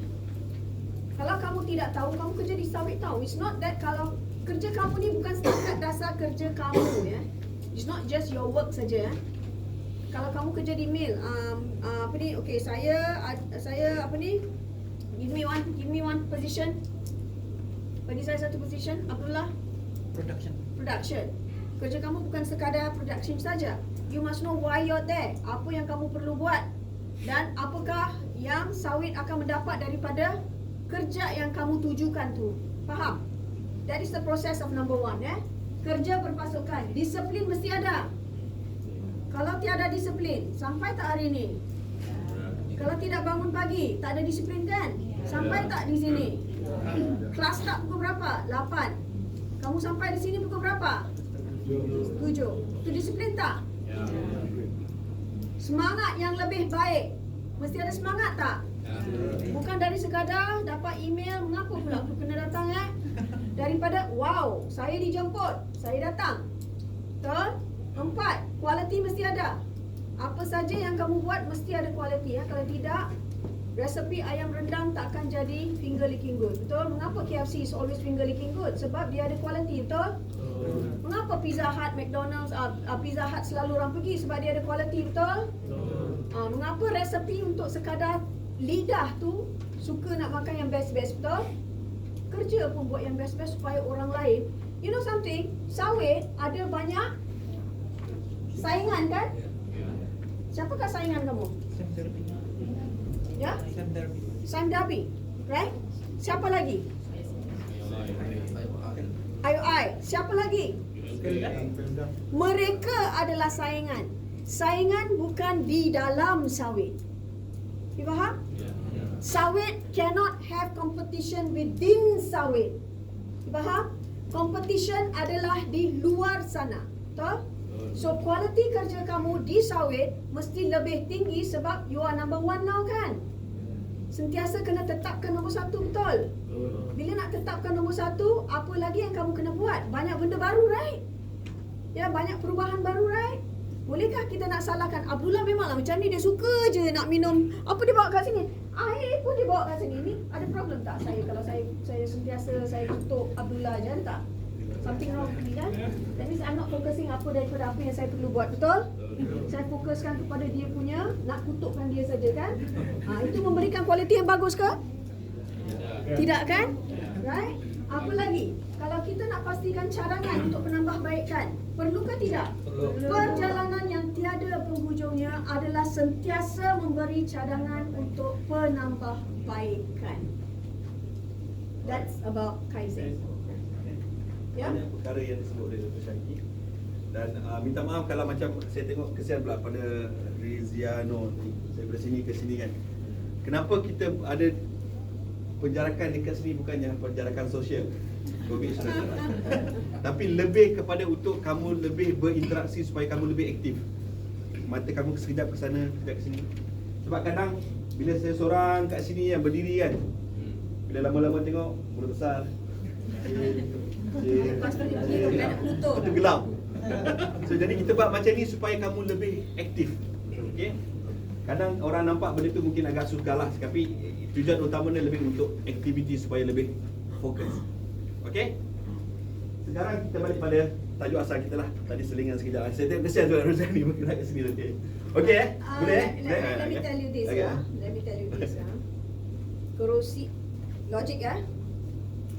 Kalau kamu tidak tahu, kamu kerja di sawit tahu. It's not that kalau kerja kamu ni bukan setakat dasar kerja kamu ya. It's not just your work saja ya. Kalau kamu kerja di mill, apa ni? Okay, saya apa ni? Give me one position. Bagi saya satu position, Abdullah. Production. Kerja kamu bukan sekadar production saja. You must know why you're there. Apa yang kamu perlu buat dan apakah yang sawit akan mendapat daripada kerja yang kamu tujukan tu. Faham? That is the process of number 1 ya. Kerja berpasukan. Disiplin mesti ada. Kalau tiada disiplin, sampai tak hari ni? Kalau tidak bangun pagi, tak ada disiplin kan? Sampai tak di sini? Kelas start pukul berapa? 8. Kamu sampai di sini pukul berapa? 7. Itu disiplin tak? Semangat yang lebih baik. Mesti ada semangat tak? Bukan dari sekadar dapat email, mengapa pula aku kena datang daripada wow, saya dijemput, saya datang. Betul? 4, kualiti mesti ada. Apa saja yang kamu buat mesti ada kualiti ya. Kalau tidak, resepi ayam rendang takkan jadi finger licking good. Betul? Mengapa KFC is always finger licking good? Sebab dia ada kualiti, betul? Mengapa Pizza Hut, McDonald's, Pizza Hut selalu orang pergi? Sebab dia ada kualiti, betul? Mengapa resepi untuk sekadar lidah tu suka nak makan yang best-best, betul? Kerja pun buat yang best-best supaya orang lain. You know something? Sawit ada banyak saingan kan? Siapakah saingan kamu? Ya? Sam Darby. Right? Siapa lagi? IOI. Siapa lagi? Mereka adalah saingan. Saingan bukan di dalam sawit. You faham? Sawit cannot have competition within sawit. You faham? Competition adalah di luar sana. Betul? So kualiti kerja kamu di sawit mesti lebih tinggi sebab you are number 1 now kan? Sentiasa kena tetapkan nombor 1, betul? Bila nak tetapkan nombor 1, apa lagi yang kamu kena buat? Banyak benda baru, right? Ya, banyak perubahan baru, right? Bolehkah kita nak salahkan Abdullah? Memanglah macam ni, dia suka je nak minum. Apa dia bawa kat sini? Air pun dia bawa kat sini. Ni ada problem tak saya kalau saya sentiasa saya tutup Abdullah je, ada tak? Something wrong with me kan? That means I'm not focusing apa daripada apa yang saya perlu buat, betul? Saya fokuskan kepada dia punya, nak kutupkan dia saja kan? Itu memberikan kualiti yang bagus ke? Tidak kan? Right? Apa lagi? Kalau kita nak pastikan cadangan untuk penambahbaikan, perlu ke tidak? Perjalanan yang tiada penghujungnya adalah sentiasa memberi cadangan untuk penambahbaikan. That's about Kaizen. Ya? Banyak perkara yang disebut oleh Dr. Syaki. Dan minta maaf kalau macam saya tengok kesian pula pada Riziano ni. Saya dari sini ke sini kan. Kenapa kita ada penjarakan dekat sini bukannya penjarakan sosial? COVID sudah tak. Tapi lebih kepada untuk kamu lebih berinteraksi supaya kamu lebih aktif. Mata kamu sekejap ke sana, sekejap ke sini. Sebab kadang bila saya seorang kat sini yang berdiri kan, bila lama-lama tengok mulut besar. Lepas tu dia nak tutup. Itu gelap. So jadi kita buat macam ni supaya kamu lebih aktif. Okey. Kadang orang nampak benda tu mungkin agak sukar lah, tapi tujuan utamanya lebih untuk aktiviti supaya lebih fokus. Okey. Sekarang kita balik pada tajuk asal kita lah. Tadi selingan sekejap. Saya tengok kesian juga Rozani mungkin nak kat sini nanti. Okey boleh? Let me tell you this Let me tell you this Kerusi logik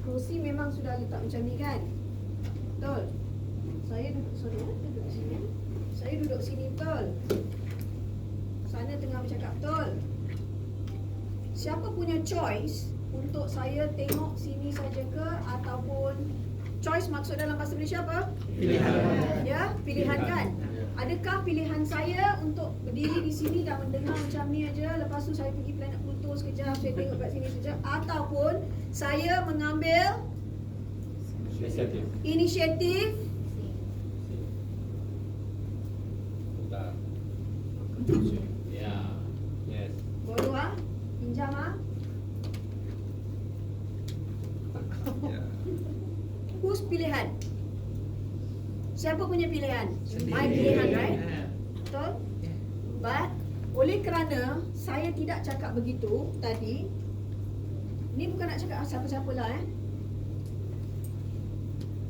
kerusi memang sudah letak macam ni kan? Betul. Saya duduk duduk sini. Saya duduk sini, betul. Sana tengah bercakap, betul. Siapa punya choice untuk saya tengok sini saja ke ataupun choice maksud dalam bahasa Malaysia apa? Pilihan. Ya, pilihan kan? Adakah pilihan saya untuk berdiri di sini dan mendengar macam ni aja, lepas tu saya pergi planet Pluto sekejap, saya tengok kat sini sekejap, ataupun saya mengambil inisiatif bodoh pinjam whose pilihan? Siapa punya pilihan? Sendiri. My pilihan, right? Yeah. Betul? Yeah. But oleh kerana saya tidak cakap begitu tadi, ni bukan nak cakap siapa-siapa lah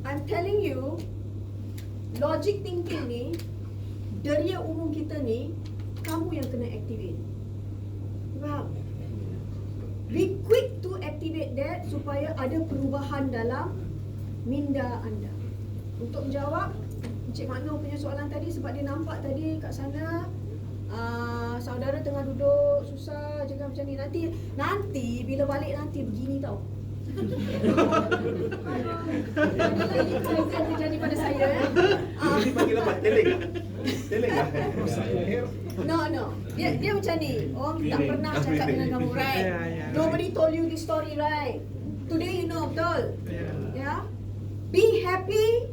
I'm telling you, logic thinking ni, deria umum kita ni, kamu yang kena activate. Faham? Be quick to activate that supaya ada perubahan dalam minda anda. Untuk menjawab Encik Makno punya soalan tadi, sebab dia nampak tadi kat sana saudara tengah duduk susah je kan macam ni. Nanti bila balik nanti begini tau. Adalah ini yang terjadi pada saya Ini panggil apa? Teleng? Teleng lah. No. Dia macam ni. Orang tak pernah cakap dengan kamu, right? Yeah. Nobody told you this story, right? Today you know, betul? Yeah. Yeah. Be happy,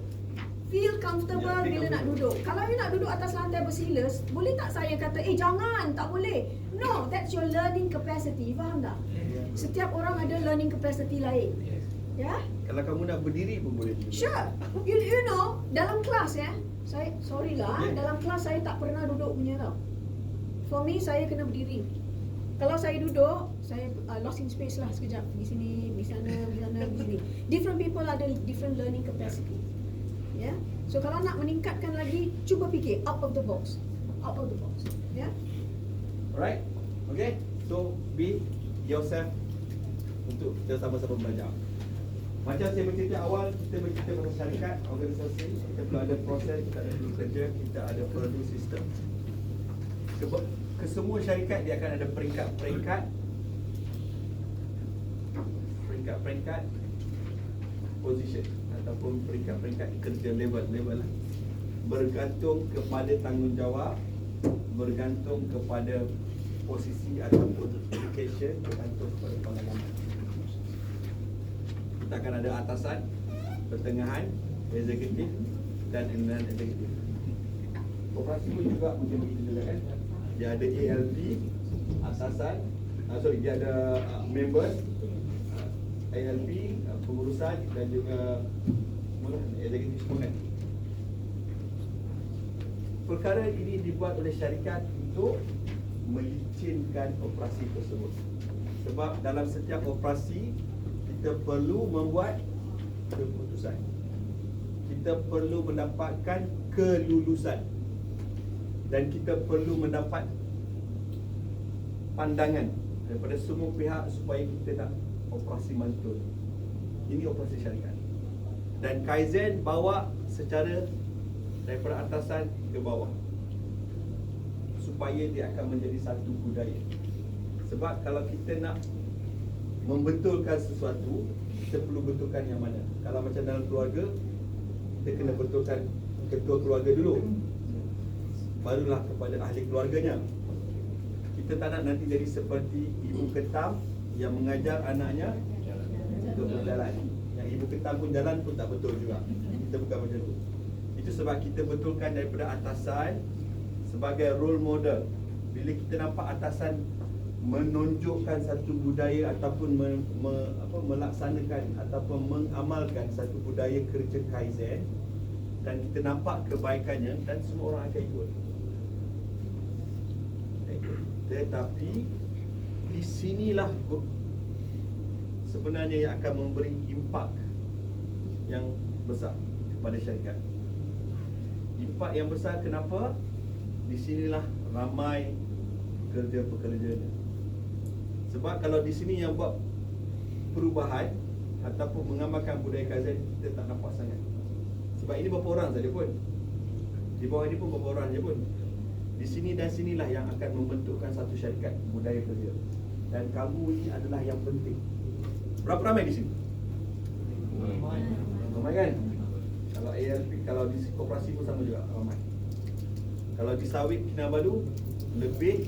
feel comfortable bila nak duduk. Kalau you nak duduk atas lantai bersilas, boleh tak saya kata, jangan, tak boleh. No, that's your learning capacity. Faham tak? Setiap orang ada learning capacity lain. Yes. Ya? Kalau kamu nak berdiri pun boleh juga. Sure. You know, dalam kelas saya sorry lah, dalam kelas saya tak pernah duduk punya tau. For me, saya kena berdiri. Kalau saya duduk, saya lost in space lah sekejap. Di sini, di sana, di sini. Different people ada different learning capacity. Ya? So kalau nak meningkatkan lagi, cuba fikir out of the box. Out of the box. Ya? Alright? Okay? So, be yourself untuk kita sama-sama belajar. Macam saya bercerita awal, kita bercerita pasal syarikat, organisasi, kita perlu ada proses, kita ada perlu kerja, kita ada perlu sistem. Kesemua syarikat dia akan ada peringkat-peringkat position ataupun peringkat-peringkat kerja level lah. Bergantung kepada tanggungjawab, bergantung kepada posisi ataupun education, bergantung kepada pengalaman. Kita akan ada atasan, pertengahan, eksekutif dan non-eksekutif. Koperasi pun juga macam begitu juga kan. Dia ada ALP, atasan, dia ada members, ALP, pengurusan dan juga eksekutif semua kan. Perkara ini dibuat oleh syarikat untuk melicinkan operasi tersebut. Sebab dalam setiap operasi kita perlu membuat keputusan. Kita perlu mendapatkan kelulusan. Dan kita perlu mendapat pandangan daripada semua pihak supaya kita nak operasi mantul. Ini operasi syarikat. Dan Kaizen bawa secara daripada atasan ke bawah, supaya dia akan menjadi satu budaya. Sebab kalau kita nak membetulkan sesuatu, kita perlu betulkan yang mana. Kalau macam dalam keluarga, kita kena betulkan ketua keluarga dulu, barulah kepada ahli keluarganya. Kita tak nak nanti jadi seperti ibu ketam yang mengajar anaknya ke berjalan. Yang ibu ketam pun jalan pun tak betul juga. Kita bukan macam tu. Itu sebab kita betulkan daripada atasan sebagai role model. Bila kita nampak atasan menunjukkan satu budaya ataupun melaksanakan ataupun mengamalkan satu budaya kerja Kaizen, dan kita nampak kebaikannya, dan semua orang akan ikut. Tetapi di sinilah sebenarnya yang akan memberi impak yang besar kepada syarikat. Impak yang besar kenapa? Di sinilah ramai pekerja-pekerjanya. Sebab kalau di sini yang buat perubahan ataupun mengamalkan budaya Kaizen, kita tak nampak sangat. Sebab ini berapa orang saja pun. Di bawah ini pun berapa orang saja pun. Di sini dan sinilah yang akan membentukkan satu syarikat budaya kerja. Dan kamu ini adalah yang penting. Berapa ramai di sini? Ramai kan? Kalau ALP, kalau di koperasi pun sama juga, ramai. Kalau di sawit Kinabalu, lebih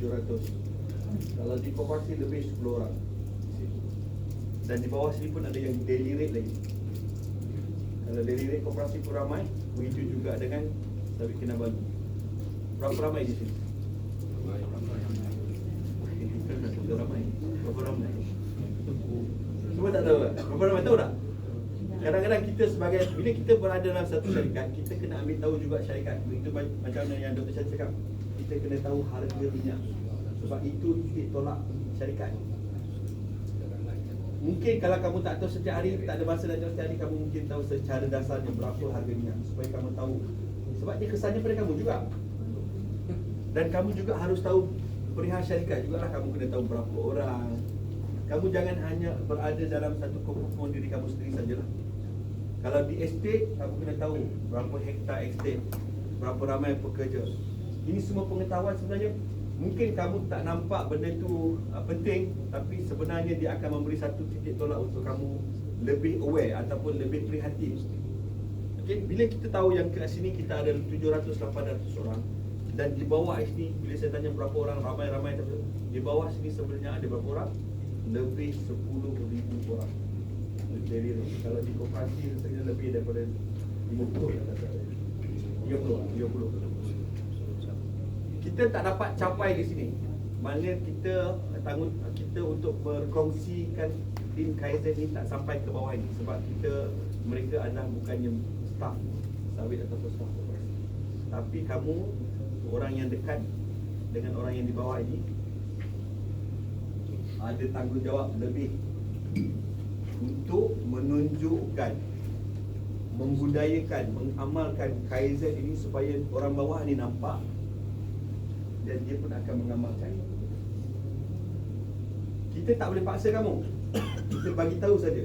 700. Kalau di koperasi lebih 10 orang. Dan di bawah sini pun ada yang daily rate lagi. Kalau daily rate koperasi pun ramai, begitu juga dengan sawit Kinabalu. Berapa ramai di sini? Ramai. Berapa ramai? Semua tak tahu. Berapa ramai tahu tak? Kadang-kadang kita sebagai, bila kita berada dalam satu syarikat, kita kena ambil tahu juga syarikat. Itu macam mana yang Dr. Syed cakap, kita kena tahu harga minyak. Sebab itu titik tolak syarikat. Mungkin kalau kamu tak tahu setiap hari, tak ada masa nak tahu setiap hari, kamu mungkin tahu secara dasarnya berapa harga minyak, supaya kamu tahu. Sebab dia kesannya pada kamu juga. Dan kamu juga harus tahu perihal syarikat jugalah. Kamu kena tahu berapa orang. Kamu jangan hanya berada dalam satu kemampuan diri kamu sendiri sajalah. Kalau di estate, kamu kena tahu berapa hektar estate, berapa ramai pekerja. Ini semua pengetahuan sebenarnya. Mungkin kamu tak nampak benda tu penting, tapi sebenarnya dia akan memberi satu titik tolak untuk kamu lebih aware ataupun lebih prihatin. Okay? Bila kita tahu yang kat sini kita ada 700-800 orang, dan di bawah sini, bila saya tanya berapa orang, ramai-ramai, di bawah sini sebenarnya ada berapa orang? Lebih 10,000 orang. Jadi kalau di koperasi sebenarnya lebih daripada 50 30. Kita tak dapat capai di sini. Maknanya kita untuk berkongsikan tim Kaizen ni tak sampai ke bawah ini, sebab mereka adalah bukannya staff sawit atau staff koperasi. Tapi kamu, orang yang dekat dengan orang yang di bawah ini, ada tanggungjawab lebih untuk menunjukkan, membudayakan, mengamalkan Kaizen ini supaya orang bawah ni nampak dan dia pun akan mengamalkan. Kita tak boleh paksa kamu. Kita bagi tahu saja.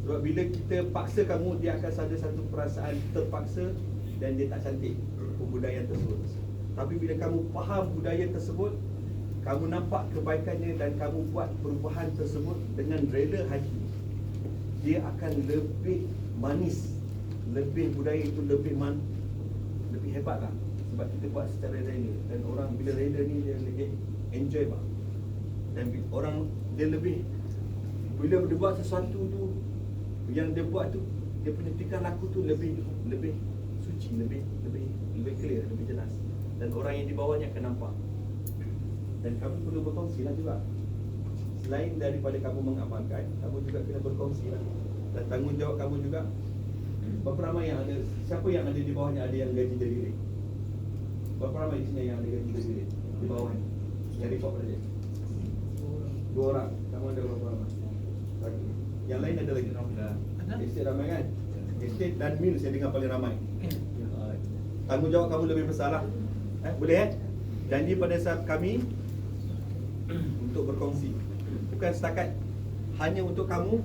Sebab bila kita paksa kamu, dia akan ada satu perasaan terpaksa dan dia tak cantik kebudayaan tersebut. Tapi bila kamu faham budaya tersebut, kamu nampak kebaikannya dan kamu buat perubahan tersebut dengan rela hati, dia akan lebih manis, lebih budaya itu lebih hebat lah. Sebab kita buat secara rela, dan orang bila rela ni dia lebih enjoy bah. Dan orang dia lebih, bila dia buat sesuatu tu, yang dia buat tu, dia punya tingkah laku tu lebih suci, lebih clear, lebih jelas. Dan orang yang di bawahnya akan nampak. Dan kamu perlu berkongsi lah juga. Selain daripada kamu mengamalkan, kamu juga kena berkongsi lah. Dan tanggungjawab kamu juga. Berapa ramai yang ada, siapa yang ada di bawahnya ada yang gaji jadi. Berapa ramai di sini yang ada gaji jadi di bawah ni? Yang report pada dia 2 orang. Kamu ada berapa ramai? Satu. Yang lain ada lagi? Ada. Estate ramai kan? Estate dan mil saya dengar paling ramai. Tanggungjawab kamu lebih besar lah. Boleh janji pada saat kami untuk berkongsi. Bukan setakat hanya untuk kamu,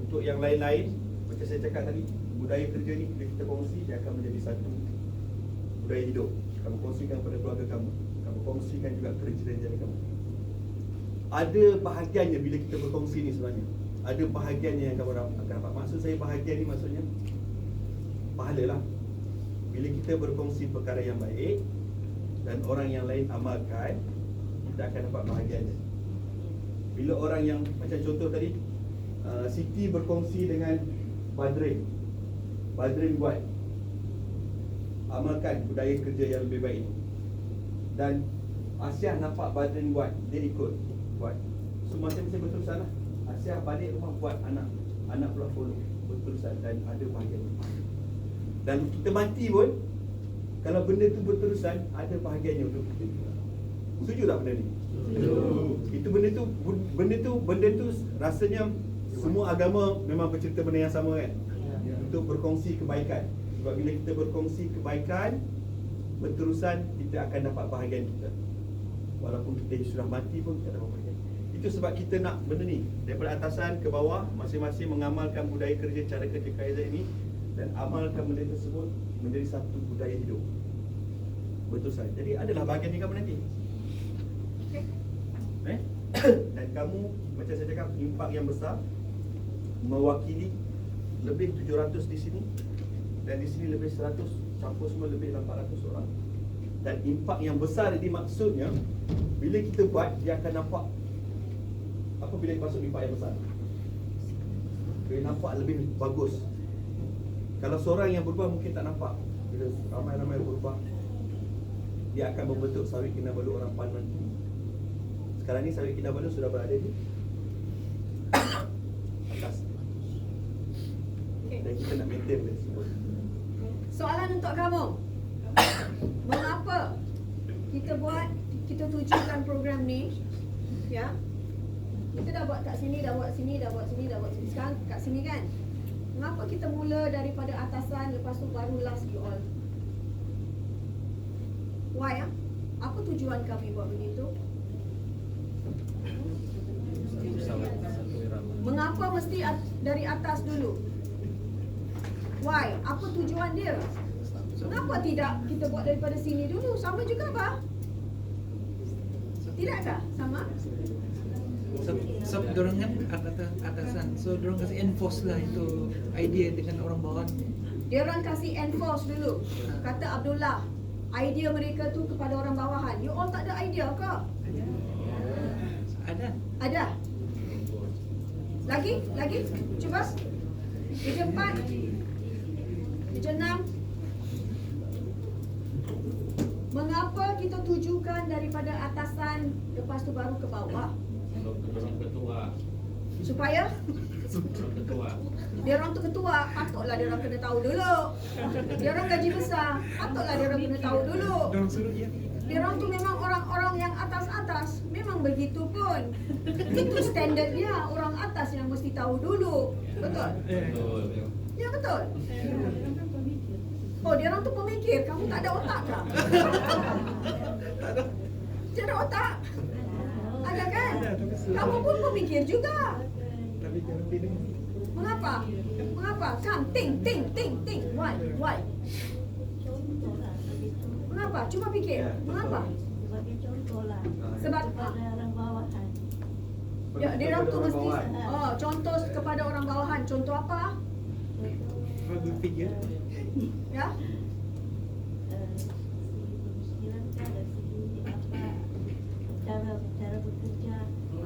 untuk yang lain-lain. Macam saya cakap tadi, budaya kerja ni bila kita kongsi, dia akan menjadi satu budaya hidup. Kamu kongsikan pada keluarga kamu, kamu kongsikan juga kerja dan jari kamu. Ada bahagiannya bila kita berkongsi ni sebenarnya. Ada bahagiannya yang kamu akan dapat. Maksud saya bahagian ni maksudnya pahala lah. Bila kita berkongsi perkara yang baik dan orang yang lain amalkan, kita akan dapat bahagiannya. Bila orang yang, macam contoh tadi, Siti berkongsi dengan Badrin buat, amalkan budaya kerja yang lebih baik. Dan Asyah nampak Badrin buat, dia ikut buat. So masing-masing berterusan lah. Asyah balik rumah buat, anak pula follow, berterusan dan ada bahagian. Dan kita mati pun, kalau benda tu berterusan, ada bahagiannya untuk kita. Setuju tak benda ni? Itu benda tu rasanya semua agama memang bercerita benda yang sama kan? Untuk berkongsi kebaikan. Sebab bila kita berkongsi kebaikan berterusan, kita akan dapat bahagian kita. Walaupun kita sudah mati pun kita dapat bahagian. Itu sebab kita nak benda ni, daripada atasan ke bawah, masing-masing mengamalkan budaya kerja, cara kerja Kaizen ini, dan amalkan benda tersebut menjadi satu budaya hidup berterusan. Jadi adalah bahagian ni kamu nanti. Okay? Dan kamu, macam saya cakap, impak yang besar, mewakili lebih 700 di sini, dan di sini lebih 100, campur semua lebih 800 orang. Dan impak yang besar ini maksudnya, bila kita buat, dia akan nampak. Apa bila masuk impak yang besar? Dia nampak lebih bagus. Kalau seorang yang berubah mungkin tak nampak. Bila ramai-ramai berubah, dia akan membentuk Sawit Kinabalu orang PAN nanti. Sekarang ni Sawit Kinabalu sudah berada di atas. dan kita nak maintain benda tersebut. Soalan untuk kamu. Mengapa kita tujukan program ni? Ya. Kita dah buat kat sini, dah buat sini. Sekarang kat sini kan? Mengapa kita mula daripada atasan, lepas tu baru last you all? Why? Apa tujuan kami buat begitu? Mengapa mesti dari atas dulu? Why? Apa tujuan dia? Kenapa tidak kita buat daripada sini dulu? Sama juga bah? Tidakkah? Sama? Sebab dorang kan atasan, so dorang kasih enforce lah itu idea dengan orang bawahan. Dia orang kasih enforce dulu. Kata Abdullah, idea mereka tu kepada orang bawahan. You all tak ada idea ke? Ada. Ada? Lagi? Cuba. Meja 4. Meja 6. Mengapa kita tujukan daripada atasan lepas tu baru ke bawah? Orang ketua. Supaya Orang ketua. dia orang tu ketua, patutlah dia orang kena tahu dulu. Dia orang gaji besar, patutlah dia orang kena tahu dulu. Dorang suruh ya. Dia orang tu memang orang-orang yang atas-atas. Memang begitu pun. Itu standard dia, orang atas yang mesti tahu dulu. Betul? Betul. Ya betul. Oh, dia orang tu pemikir, kamu tak ada otak kah? Dia ada otak? Ada kan? Kamu pun pemikir juga. Tapi jangan pilih. Mengapa? Come, think. Why? Mengapa? Cuba fikir. Mengapa? Sebagai contoh lah. Sebab Kepada orang bawahan. ya, dia orang tu Orang mesti bawahan. contoh kepada orang bawahan. Contoh apa? Kalau berfikir, Ya? Segi pemikiran dari segi apa cara bekerja.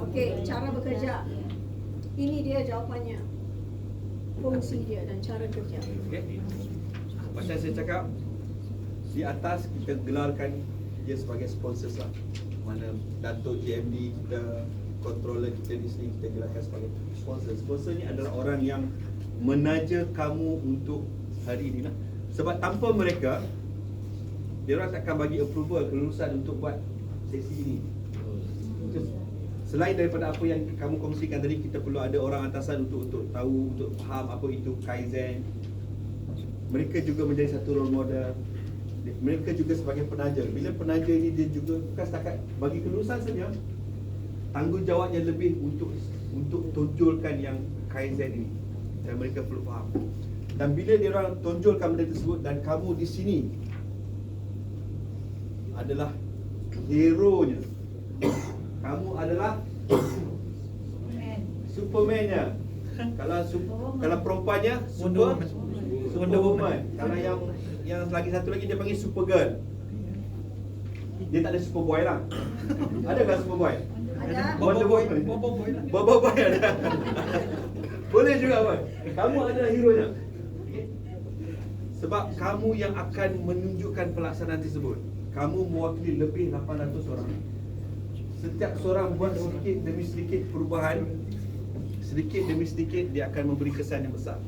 Okey, cara bekerja. Ini dia jawapannya. Fungsi dia dan cara kerja. Okay. Macam saya cakap, di atas kita gelarkan dia sebagai sponsor lah. Mana Dato' JMD kita, controller kita di sini kita gelarkan sebagai sponsor. Sponsor ni adalah orang yang menaja kamu untuk hari ini lah. Sebab tanpa mereka, dia orang takkan bagi approval, kelulusan untuk buat sesi ini. Selain daripada apa yang kamu kongsikan tadi, kita perlu ada orang atasan untuk tahu, untuk faham apa itu Kaizen. Mereka juga menjadi satu role model. Mereka juga sebagai penaja. Bila penaja ini dia juga bukan setakat bagi kelulusan saja, tanggungjawabnya lebih untuk tonjolkan yang Kaizen ini. Dan mereka perlu faham. Dan bila dia orang tonjolkan benda tersebut dan kamu di sini adalah hero-nya. Kamu adalah Superman-nya. Kalau perempuannya Wonder Woman. Kalau yang lagi satu lagi dia panggil Supergirl. Dia tak ada Superboy lah. Adakah Superboy? Ada. Wonder Woman. Bobo boy ada. Boleh juga boy. Kamu adalah hero-nya. Sebab kamu yang akan menunjukkan pelaksanaan tersebut. Kamu mewakili lebih 800 orang. Setiap seorang buat sedikit demi sedikit perubahan, sedikit demi sedikit dia akan memberi kesan yang besar.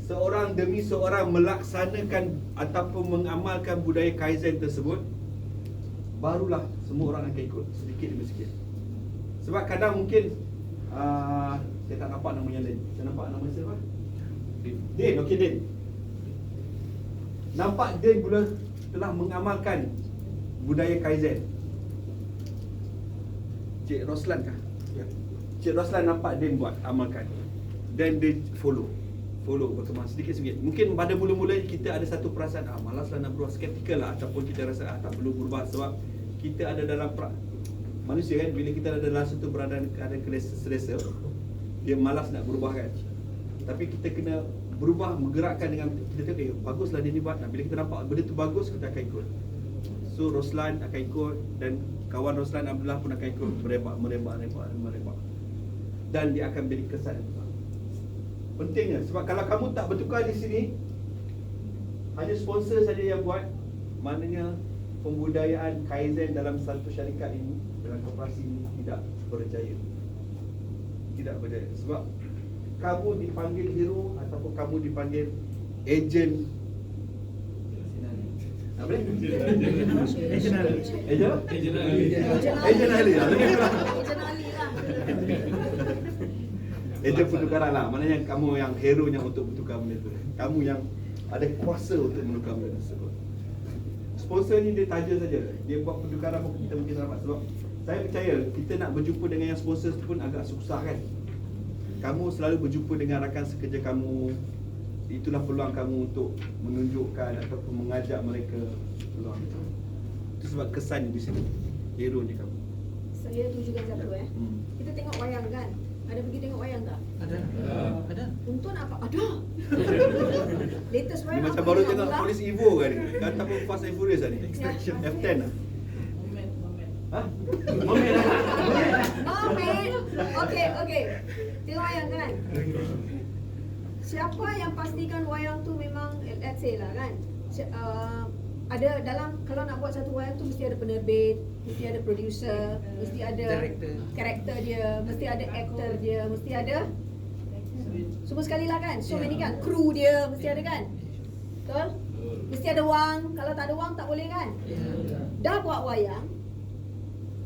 Seorang demi seorang melaksanakan ataupun mengamalkan budaya Kaizen tersebut, barulah semua orang akan ikut sedikit demi sedikit. Sebab kadang mungkin saya tak nampak namanya Din. Saya nampak nama siapa? Din, okey Din. Nampak Din pula telah mengamalkan budaya Kaizen. Cik Roslan kah? Ya. Cik Roslan nampak Din buat, amalkan. Dan dia follow berkembang sedikit-sedikit. Mungkin pada mula-mula kita ada satu perasaan malaslah nak berubah, skeptikal lah, ataupun kita rasa tak perlu berubah sebab kita ada dalam manusia kan, bila kita ada dalam satu keadaan selesa, dia malas nak berubah kan. Tapi kita kena berubah, menggerakkan dengan kita tengok baguslah dia ni buat. Bila kita nampak benda tu bagus, kita akan ikut. So Roslan akan ikut dan kawan Roslan Abdullah pun akan ikut, merembak. Dan dia akan beri kesan yang besar. Pentingnya sebab kalau kamu tak bertukar di sini, hanya sponsor saja yang buat, maknanya pembudayaan Kaizen dalam satu syarikat ini, dalam koperasi ini tidak berjaya. Sebab kamu dipanggil hero ataupun kamu dipanggil agent apa ni? Agent Ali. Agent apa? Agent Ali. Agent Ali lah. Lebih kurang. Agent Ali lah. Agent pertukaran lah. Maknanya kamu yang hero-nya untuk bertukar benda tu. Kamu yang ada kuasa untuk menukar benda tersebut. Sponsor ni dia taja saja. Dia buat pertukaran pun kita mungkin dapat. Sebab saya percaya kita nak berjumpa dengan yang sponsor tu pun agak susah kan. Kamu selalu berjumpa dengan rakan sekerja kamu. Itulah peluang kamu untuk menunjukkan ataupun mengajak mereka peluang itu. Itu sebab kesan di sini. Hero-nya kamu. Saya tujukan satu Kita tengok wayang kan? Ada pergi tengok wayang tak? Ada. Tonton apa? Ada. Latest Ni wayang macam apa baru ni, tengok Abdullah? Police Evo kan ni. Kan tak Fast and Furious lah ni. Extraction. F10 lah. Ha? Moment lah. Moment. Okey. Tengok wayang kan? Siapa yang pastikan wayang tu memang, let's say lah kan, ada dalam, kalau nak buat satu wayang tu mesti ada penerbit, mesti ada producer, mesti ada Director. karakter dia, mesti ada aktor dia, mesti ada semua sekali lah kan. So many kan, kru dia mesti ada kan. Betul? Mesti ada wang. Kalau tak ada wang tak boleh kan. Dah buat wayang,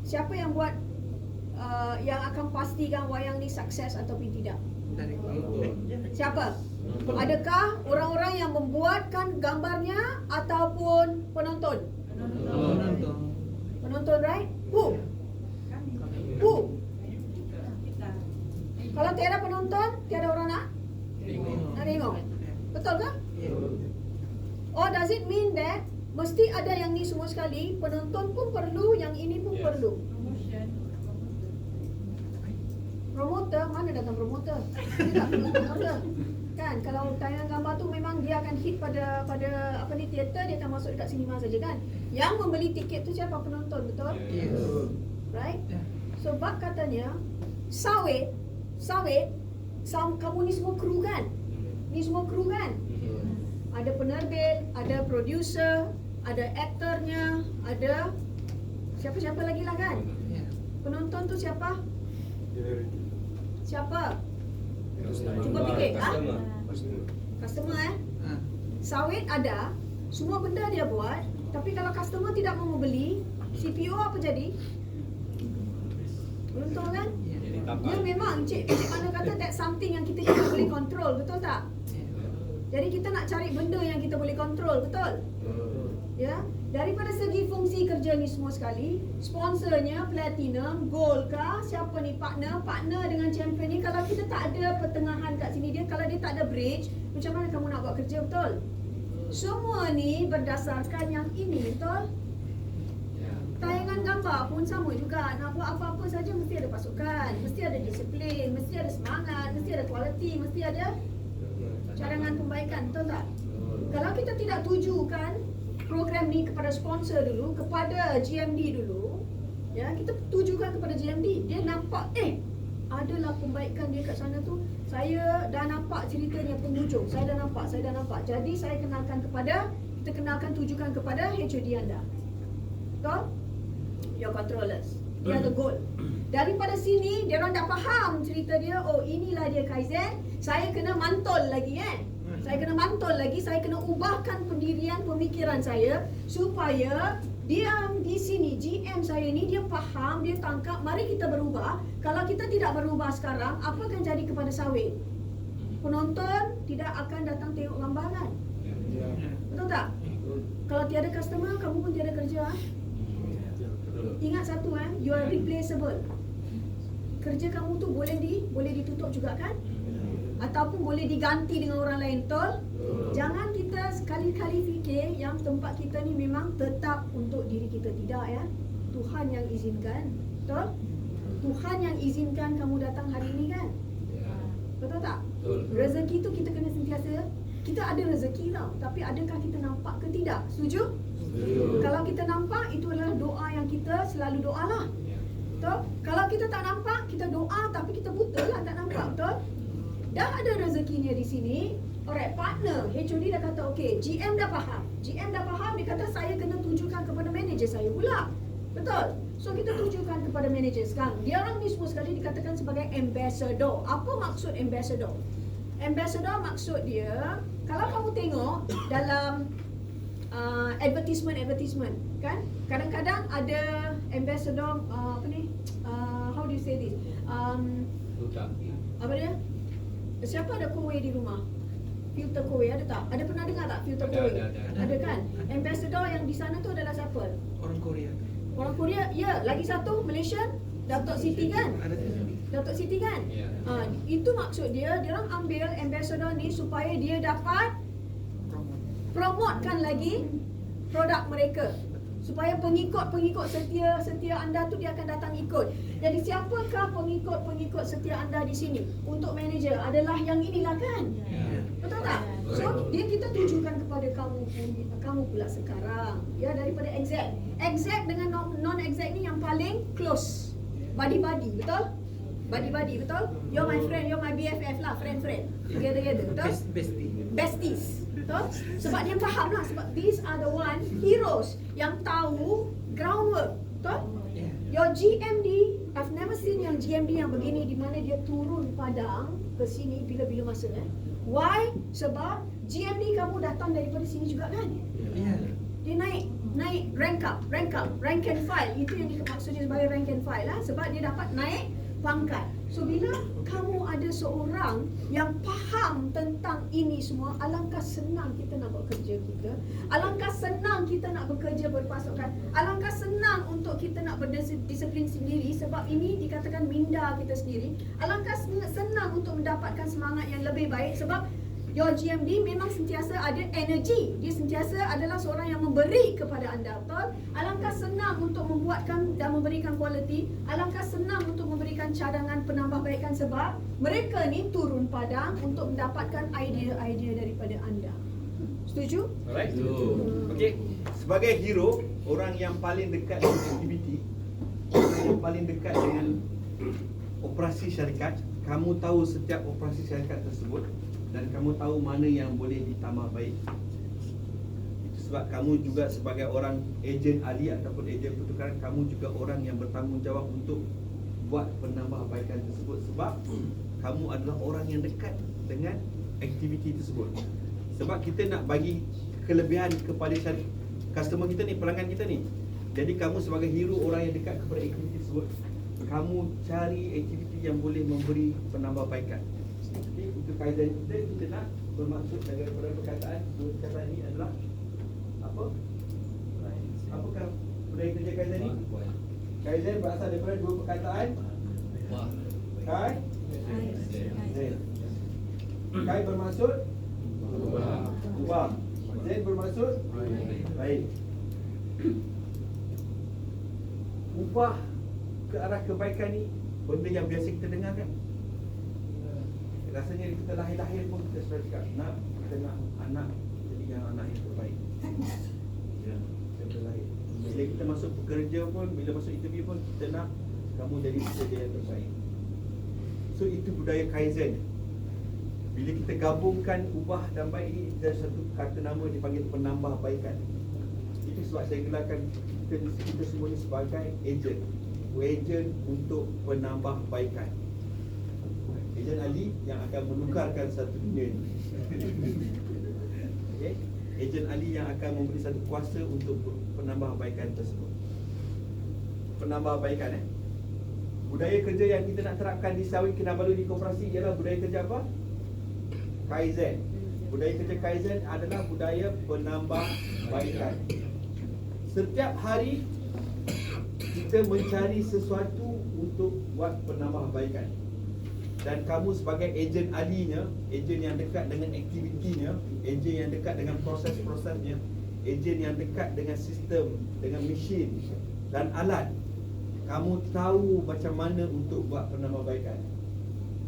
siapa yang buat yang akan pastikan wayang ni sukses ataupun tidak? Siapa? Adakah orang-orang yang membuatkan gambarnya ataupun penonton? Penonton, right? Who? Kalau tiada penonton, tiada orang nak tengok. Betul ke? Or does it mean that mesti ada yang ni semua sekali, penonton pun perlu, yang ini pun perlu? Promoter, mana datang promoter? Tidak promoter. Kan kalau tayangan gambar tu memang dia akan hit pada apa ni, teater, dia akan masuk dekat sinema saja kan. Yang membeli tiket tu siapa? Penonton, betul? Yes. Right? So bab katanya sawit, kamu ni semua kru kan? Ni semua kru kan? Ada penerbit, ada producer, ada aktornya, ada siapa-siapa lagi lah kan? Penonton tu siapa? Siapa? Cuba fikir. Customer Sawit ada, semua benda dia buat, tapi kalau customer tidak mau membeli, CPO apa jadi? Betul kan? Dia memang Cik mana kata that's something yang kita tidak boleh control, betul tak? Jadi kita nak cari benda yang kita boleh control, betul? Ya, daripada segi fungsi kerja ni semua sekali, sponsornya platinum, gold kah, siapa ni partner dengan champion ni, kalau kita tak ada pertengahan kat sini, dia kalau dia tak ada bridge, macam mana kamu nak buat kerja, betul? Semua ni berdasarkan yang ini, betul? Tayangan gambar pun sama juga, nak buat apa-apa saja mesti ada pasukan, mesti ada disiplin, mesti ada semangat, mesti ada kualiti, mesti ada cadangan pembaikan, betul tak? Kalau kita tidak tujukan program ni kepada sponsor dulu, kepada GMD dulu, ya, kita tujukan kepada GMD, dia nampak adalah pembaikan dia kat sana tu, saya dah nampak ceritanya penghujung, saya dah nampak, jadi saya kita kenalkan tujukan kepada HOD anda, betul? Your controllers, dia ada goal. Daripada sini dia orang dah faham cerita dia, oh inilah dia Kaizen, saya kena mantol lagi kan. Saya kena ubahkan pendirian pemikiran saya supaya dia di sini, GM saya ni dia faham, dia tangkap, mari kita berubah. Kalau kita tidak berubah sekarang, apa akan jadi kepada sawit? Penonton tidak akan datang tengok gambar kan? Betul tak? Kalau tiada customer, kamu pun tiada kerja. Ingat satu you are replaceable. Kerja kamu tu boleh ditutup juga kan? Ataupun boleh diganti dengan orang lain, betul? Jangan kita sekali-kali fikir yang tempat kita ni memang tetap untuk diri kita, tidak ya. Tuhan yang izinkan, betul? Tuhan yang izinkan kamu datang hari ini kan? Betul tak? Rezeki tu kita kena sentiasa, kita ada rezeki tau, tapi adakah kita nampak ke tidak? Setuju? Kalau kita nampak, itu adalah doa yang kita selalu doa lah, betul? Kalau kita tak nampak, kita doa tapi kita buta lah, tak nampak, betul? Dah ada rezekinya di sini. Alright, partner HOD dah kata okey, GM dah faham, dia kata saya kena tujukan kepada manager saya pula. Betul. So kita tujukan kepada manager sekarang. Dia orang ni semua sekali dikatakan sebagai ambassador. Apa maksud ambassador? Ambassador maksud dia, kalau kamu tengok dalam advertisement kan, kadang-kadang ada ambassador how do you say this? Duta. Apa dia? Siapa ada kowe di rumah? Filter kowe ada tak? Ada pernah dengar tak filter kowe? Ada kan? Ambassador yang di sana tu adalah siapa? Orang Korea. Orang Korea, ya. Lagi satu Malaysian, Datuk Siti kan? Ada Datuk Siti kan? Ya. Itu maksud dia, dia orang ambil ambassador ni supaya dia dapat promotekan lagi produk mereka. Supaya pengikut-pengikut setia anda tu dia akan datang ikut. Jadi siapakah pengikut-pengikut setia anda di sini? Untuk manager adalah yang inilah kan? Ya. Betul tak? So kita tujukan kepada kamu pula sekarang. Ya, daripada exec. Exec dengan non-exec ni yang paling close. Buddy-buddy, betul? Buddy-buddy, betul? You're my friend, you're my BFF lah, friend-friend. Together, betul? bestie. Besties. Betul? Sebab dia faham lah. Sebab these are the one heroes yang tahu groundwork. Betul? Yeah. Your GMD, I've never seen yang GMD yang begini di mana dia turun padang ke sini bila-bila masa. Why? Sebab GMD kamu datang daripada sini juga kan? Yeah. Dia naik rank and file. Itu yang maksudnya sebagai rank and file lah. Sebab dia dapat naik pangkat. So bila kamu ada seorang yang faham tentang ini semua, alangkah senang kita nak buat kerja kita. Alangkah senang kita nak bekerja berpasukan. Alangkah senang untuk kita nak berdisiplin sendiri sebab ini dikatakan minda kita sendiri. Alangkah senang untuk mendapatkan semangat yang lebih baik sebab your GMD memang sentiasa ada energi. Dia sentiasa adalah seorang yang memberi kepada anda, betul? Alangkah senang untuk membuatkan dan memberikan kualiti. Alangkah senang untuk memberikan cadangan penambahbaikan sebab mereka ni turun padang untuk mendapatkan idea-idea daripada anda. Setuju? Alright. Okey. Sebagai hero, orang yang paling dekat dengan aktiviti, orang yang paling dekat dengan operasi syarikat, kamu tahu setiap operasi syarikat tersebut dan kamu tahu mana yang boleh ditambah baik. Itu sebab kamu juga sebagai orang ejen ahli ataupun ejen pertukaran, kamu juga orang yang bertanggungjawab untuk buat penambahbaikan tersebut sebab kamu adalah orang yang dekat dengan aktiviti tersebut. Sebab kita nak bagi kelebihan kepada customer kita ni, pelanggan kita ni. Jadi kamu sebagai hero, orang yang dekat kepada aktiviti tersebut, kamu cari aktiviti yang boleh memberi penambahbaikan. Jadi itu kaedah kita nak bermaksud daripada perkataan ini adalah apa? Apakah budaya kerja kaedah ni? Kaedah berasal daripada dua perkataan. Kai, Zen. Kai bermaksud ubah. Zen bermaksud baik. Ubah ke arah kebaikan ni benda yang biasa kita dengar kan? Rasanya kita lahir-lahir pun kita sudah cakap kita nak anak jadi yang anak yang terbaik. Ya, kita lahir. Bila kita masuk bekerja pun, bila masuk interview pun kita nak kamu jadi pekerja yang terbaik. So itu budaya Kaizen. Bila kita gabungkan ubah dan baik ini dari satu kata nama dipanggil penambahbaikan. Itu sebab saya gelarkan kita semua ni sebagai ejen. Ejen untuk penambahbaikan. Ejen ahli yang akan menukarkan satu dunia ini. Okay? Ejen ahli yang akan memberi satu kuasa untuk penambahbaikan tersebut. Penambahbaikan budaya kerja yang kita nak terapkan di Sarawak Kinabalu di koperasi ialah budaya kerja apa? Kaizen. Budaya kerja Kaizen adalah budaya penambahbaikan. Setiap hari kita mencari sesuatu untuk buat penambahbaikan. Dan kamu sebagai ejen ahlinya, ejen yang dekat dengan aktivitinya, ejen yang dekat dengan proses-prosesnya, ejen yang dekat dengan sistem, dengan mesin dan alat, kamu tahu macam mana untuk buat penambahbaikan.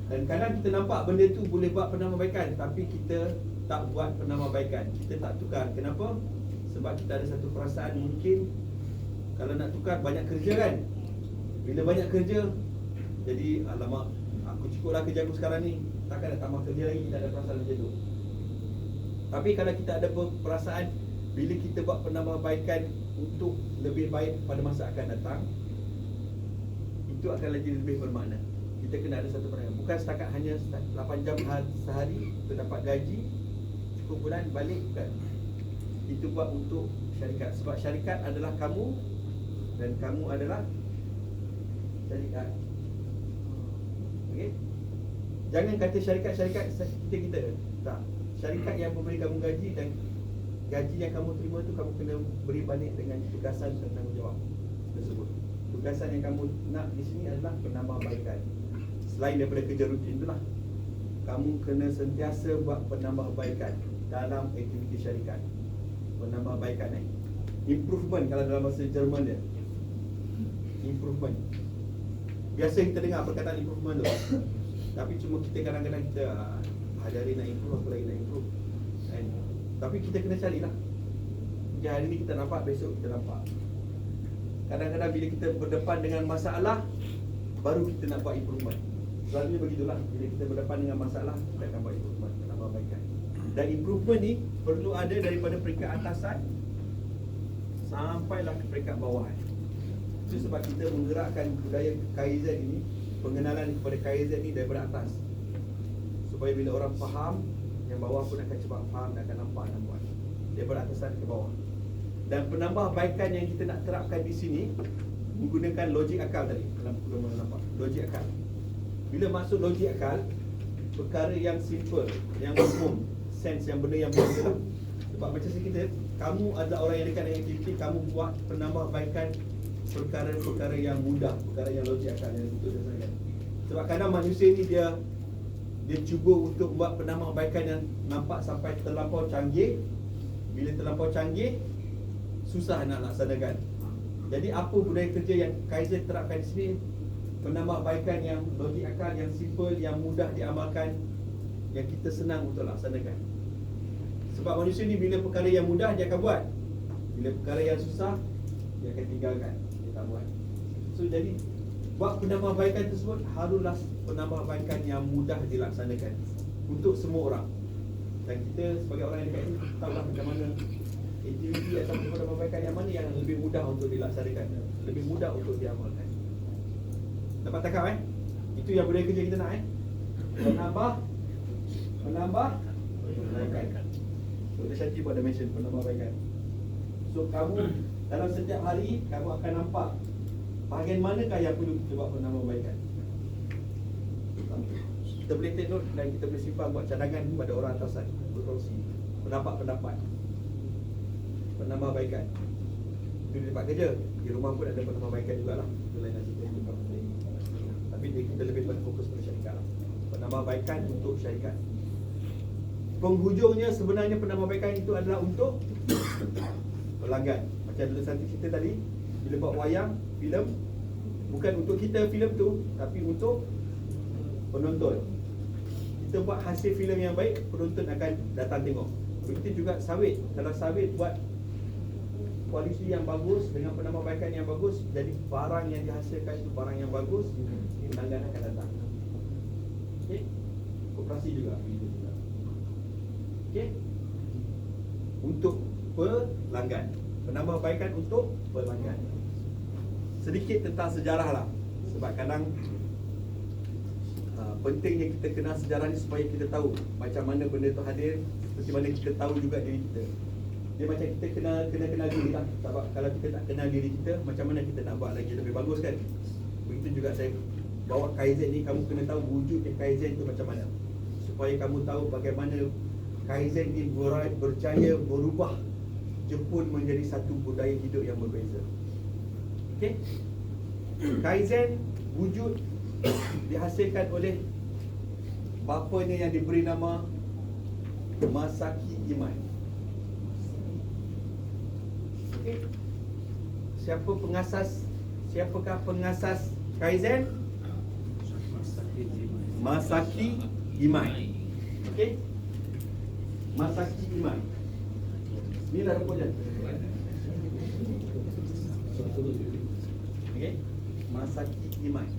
Dan kadang kita nampak benda tu boleh buat penambahbaikan, tapi kita tak buat penambahbaikan. Kita tak tukar. Kenapa? Sebab kita ada satu perasaan mungkin kalau nak tukar banyak kerja kan. Bila banyak kerja, jadi alamak, aku cukuplah kerja aku sekarang ni, takkan nak tambah kerja lagi. Kita ada perasaan macam tu. Tapi kalau kita ada perasaan bila kita buat penambahbaikan untuk lebih baik pada masa akan datang, itu akan lagi lebih bermakna. Kita kena ada satu perangai. Bukan setakat hanya 8 jam sehari untuk dapat gaji, cukup bulan balik, bukan. Itu buat untuk syarikat. Sebab syarikat adalah kamu dan kamu adalah syarikat. Okey? Jangan kata syarikat kita. Tak. Syarikat yang memberi kamu gaji dan gaji yang kamu terima tu kamu kena beri banding dengan tugasan dan tanggungjawab tersebut. Tugasan yang kamu nak di sini adalah penambahbaikan. Selain daripada kerja rutin itulah, kamu kena sentiasa buat penambahbaikan dalam aktiviti syarikat. Penambahbaikan improvement kalau dalam bahasa Jerman dia. Improvement. Biasa kita dengar perkataan improvement tu. Tapi cuma kita kadang-kadang kita hari nak improve, apa lagi nak improve. Kan? Tapi kita kena carilah. Okay, hari ni kita nampak, besok kita nampak. Kadang-kadang bila kita berdepan dengan masalah, baru kita nak buat improvement. Selalunya begitulah. Bila kita berdepan dengan masalah, kita akan buat improvement, penambahbaikan. Dan improvement ni perlu ada daripada peringkat atasan sampailah ke peringkat bawahan. Itu sebab kita menggerakkan budaya Kaizen ini, pengenalan kepada Kaizen ni daripada atas, supaya bila orang faham, yang bawah pun akan cepat faham dan akan nampak dan buat. Daripada atasan ke bawah. Dan penambahbaikan yang kita nak terapkan di sini menggunakan logik akal tadi. Kalau nampak logik akal. Bila masuk logik akal, perkara yang simple, yang umum, sense yang benda yang biasa lah. Sebab macam kita, kamu adalah orang yang dekat dengan aktiviti, kamu buat penambahbaikan perkara-perkara yang mudah, perkara yang logik akal yang betul dan sangat. Sebab kadang manusia ni dia cuba untuk buat penambahbaikan yang nampak sampai terlampau canggih. Bila terlampau canggih, susah nak laksanakan. Jadi apa budaya kerja yang Kaizen terapkan di sini? Penambahbaikan yang logik akal, yang simple, yang mudah diamalkan, yang kita senang untuk laksanakan. Sebab manusia ni bila perkara yang mudah dia akan buat, bila perkara yang susah dia akan tinggalkan, dia tak buat. So jadi buat penambahbaikan tersebut haruslah penambahbaikan yang mudah dilaksanakan untuk semua orang. Dan kita sebagai orang yang dekat ini tahulah macam mana aktiviti atau penambahbaikan yang mana yang lebih mudah untuk dilaksanakan, lebih mudah untuk diamalkan. Dapat takap Itu yang budaya kerja kita nak penambahbaikan. So Shanti buat dimension penambahbaikan. So kamu dalam setiap hari kamu akan nampak bahagian manakah yang perlu kita buat penambahbaikan. Kita boleh take note dan kita boleh simpan buat cadangan kepada orang atasan, berkongsi pendapat-pendapat, penambahbaikan. Itu di tempat kerja, di rumah pun ada penambahbaikan jugalah. Itu lain cerita itu kan. Tapi kita lebih pada fokus pada syarikat lah. Penambahbaikan untuk syarikat. Penghujungnya sebenarnya penambahbaikan itu adalah untuk pelanggan. Macam dulu Santi cerita tadi, bila buat wayang, filem, bukan untuk kita filem tu, tapi untuk penonton. Kita buat hasil filem yang baik, penonton akan datang tengok. Begitu juga sawit. Kalau sawit buat kualiti yang bagus dengan penambahbaikan yang bagus, jadi barang yang dihasilkan itu barang yang bagus, pelanggan akan datang. Okey? Koperasi juga begitu juga. Okey? Untuk pelanggan. Penambahbaikan untuk pelanggan. Sedikit tentang sejarah lah. Sebab kadang pentingnya kita kenal sejarah ni supaya kita tahu macam mana benda tu hadir, seperti mana kita tahu juga diri kita. Dia macam kita kenal diri lah. Sebab kalau kita tak kenal diri kita, macam mana kita nak buat lagi lebih bagus kan? Begitu juga saya bawa Kaizen ni, kamu kena tahu wujudnya Kaizen tu macam mana, supaya kamu tahu bagaimana Kaizen ni berjaya berubah Jepun menjadi satu budaya hidup yang berbeza. Okey? Kaizen wujud dihasilkan oleh bapanya yang diberi nama Masaki Imai. Okey? Siapakah pengasas Kaizen? Masaki Imai. Okey? Masaki Imai. Inilah rupanya. Okey? Masaki Imai.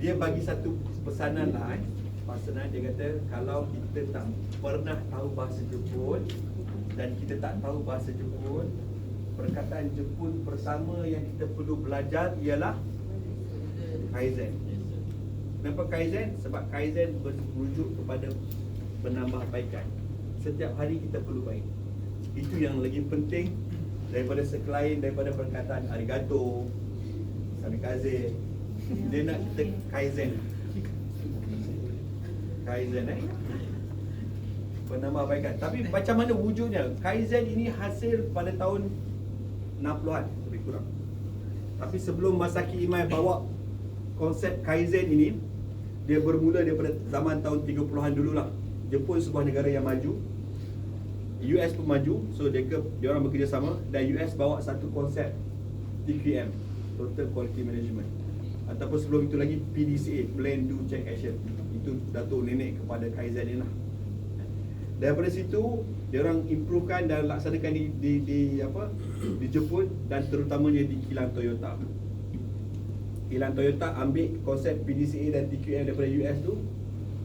Dia bagi satu pesanan lah Pasaran dia kata kalau kita tak pernah tahu bahasa Jepun dan kita tak tahu bahasa Jepun, perkataan Jepun pertama yang kita perlu belajar ialah Kaizen. Kenapa Kaizen? Sebab Kaizen merujuk kepada penambahbaikan. Setiap hari kita perlu baik. Itu yang lagi penting daripada sekelain daripada perkataan arigato, samikaze. Dia nak kita Kaizen. Kaizen penambahbaikan. Tapi macam mana wujudnya? Kaizen ini hasil pada tahun 60-an lebih kurang. Tapi sebelum Masaki Imai bawa konsep Kaizen ini, dia bermula daripada zaman tahun 30-an dululah. Jepun sebuah negara yang maju, US pun maju, so dia orang bekerjasama dan US bawa satu konsep TQM, Total Quality Management, ataupun sebelum itu lagi PDCA, Plan, Do, Check, Action. Itu datuk nenek kepada Kaizen ni lah. Daripada situ dia orang improvekan dan laksanakan di Jepun dan terutamanya di kilang Toyota. Kilang Toyota ambil konsep PDCA dan TQM daripada US tu,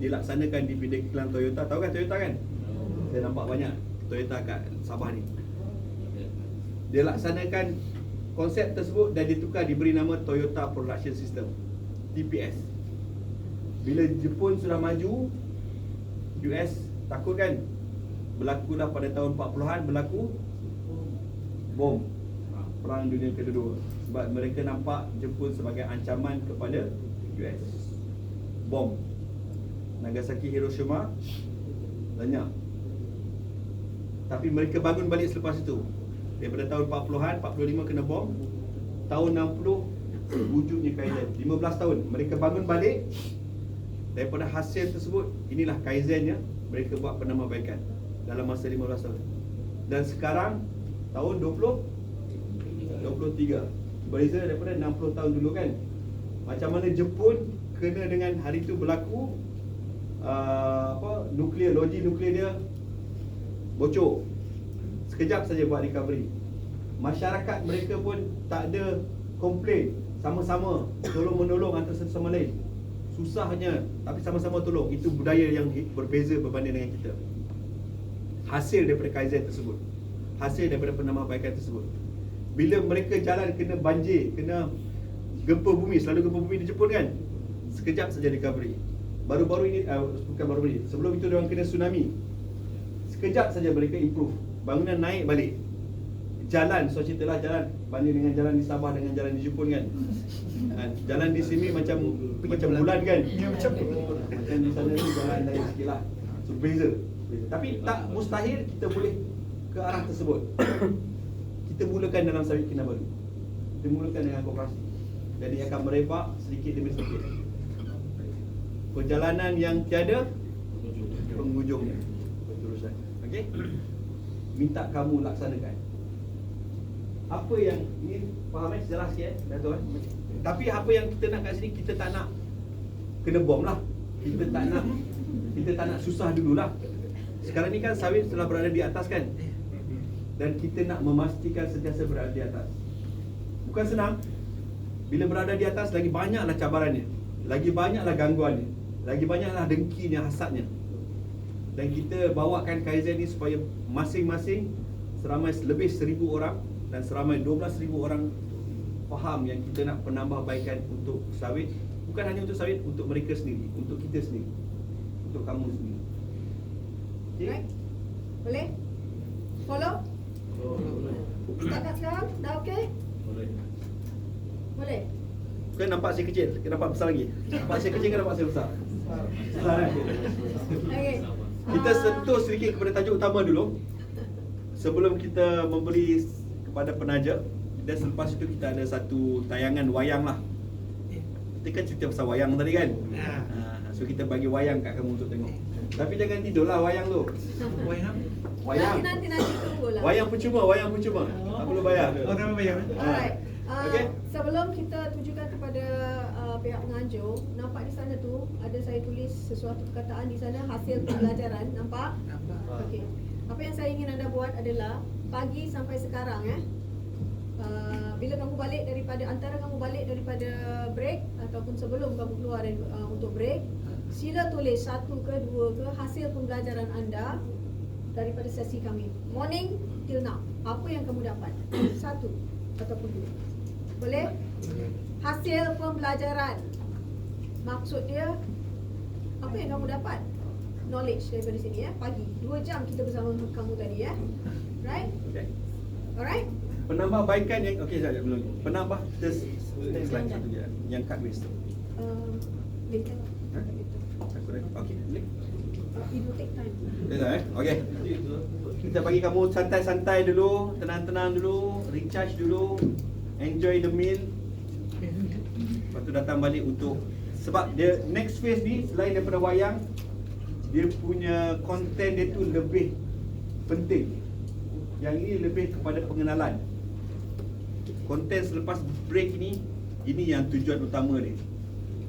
dilaksanakan di kilang Toyota. Tahu kan Toyota kan? Saya nampak banyak Toyota kat Sabah ni. Dia laksanakan konsep tersebut dan ditukar, diberi nama Toyota Production System, TPS. Bila Jepun sudah maju, US takut kan? Berlakulah pada tahun 40-an, berlaku bom, Perang Dunia Kedua. Sebab mereka nampak Jepun sebagai ancaman kepada US. Bom Nagasaki, Hiroshima, lenyap. Tapi mereka bangun balik selepas itu. Daripada tahun 40-an, 45 kena bom. Tahun 60 wujudnya Kaizen. 15 tahun mereka bangun balik. Daripada hasil tersebut, inilah Kaizennya. Mereka buat penambahbaikan dalam masa 15 tahun. Dan sekarang tahun 23. Berbeza daripada 60 tahun dulu kan. Macam mana Jepun kena dengan hari itu berlaku nuklear, loji nuklear dia bocor. Sekejap saja buat recovery. Masyarakat mereka pun tak ada komplain, sama-sama tolong-menolong antara satu sama lain. Susahnya tapi sama-sama tolong. Itu budaya yang berbeza berbanding dengan kita. Hasil daripada Kaizen tersebut, hasil daripada penambahbaikan tersebut. Bila mereka jalan kena banjir, kena gempa bumi, selalu gempa bumi di Jepun kan, sekejap saja recovery. Baru-baru ini, bukan baru ini, sebelum itu diorang kena tsunami, sekejap saja mereka improve. Bangunan naik balik. Jalan, so ceritalah jalan banding dengan jalan di Sabah dengan jalan di Jepun kan. Jalan di sini macam bulan kan. Macam di sana ni jalan lain sikit lah. So beza. Tapi tak mustahil kita boleh ke arah tersebut. Kita mulakan dalam Sawit Kinabalu. Kita mulakan dengan koperasi. Jadi akan merebak sedikit demi sedikit. Perjalanan yang tiada penghujungnya. Berterusan. Okey? Minta kamu laksanakan. Apa yang ini faham sejarah sikit Dato' Tapi apa yang kita nak kat sini, kita tak nak kena bom lah. Kita tak nak susah dululah. Sekarang ni kan sawit telah berada di atas kan. Dan kita nak memastikan sentiasa berada di atas. Bukan senang. Bila berada di atas, lagi banyaklah cabarannya, lagi banyaklah gangguannya, lagi banyaklah dengkinya, hasadnya. Dan kita bawakan Kaizen ni supaya masing-masing seramai lebih 1,000 orang dan seramai 12,000 orang faham yang kita nak penambahbaikan untuk sawit. Bukan hanya untuk sawit, untuk mereka sendiri, untuk kita sendiri, untuk kamu sendiri. Okay? Right? Boleh? Follow? Setakat sekarang dah okey? Boleh? Bukan nampak saya kecil, nampak besar lagi. Nampak saya kecil kan nampak saya besar? Besar kan? Okey. Kita sentuh sedikit kepada tajuk utama dulu sebelum kita memberi kepada penaja. Dan selepas itu kita ada satu tayangan wayang lah. Kita kan cerita pasal wayang tadi kan. So kita bagi wayang kat kamu untuk tengok. Tapi jangan tidur lah wayang tu. Wayang? Wayang. Nanti tunggulah. Wayang percuma. Tak perlu bayar. Oh, tak bayar. Alright. Okey. Sebelum kita tujukan kepada pihak penganjur, nampak di sana tu ada saya tulis sesuatu perkataan di sana, hasil pembelajaran. Nampak? Nampak. Okey. Apa yang saya ingin anda buat adalah pagi sampai sekarang bila kamu balik daripada break ataupun sebelum kamu keluar untuk break, Sila tulis 1 ke 2 ke hasil pembelajaran anda daripada sesi kami. Morning till now. Apa yang kamu dapat? 1 ataupun 2. Boleh? Hasil pembelajaran. Maksud dia apa yang kamu dapat? Knowledge daripada sini ya. Pagi 2 jam kita bersama kamu tadi ya. Right? Okay. Alright? Penambahbaikan yang okey sekejap belum. Penambah test slide satu je. Yang cut waste tu. Later. Ha? Aku dah. Okey. Boleh. It will take time. Dah okey. Kita bagi kamu santai-santai dulu, tenang-tenang dulu, recharge dulu, enjoy the meal. Lepas tu datang balik untuk sebab dia next phase ni selain daripada wayang, dia punya konten dia tu lebih penting. Yang ini lebih kepada pengenalan. Konten selepas break ini yang tujuan utama dia,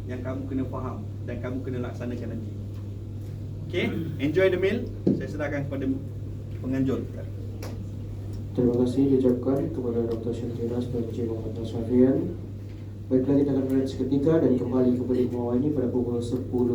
yang kamu kena faham dan kamu kena laksanakan nanti. Okay, enjoy the meal. Saya serahkan kepada penganjur. Terima kasih diucapkan kepada Dr. Shantiras dan Encik Muhammad Naswafian. Baiklah, kita akan berehat seketika dan kembali kepada semua ini pada pukul 10.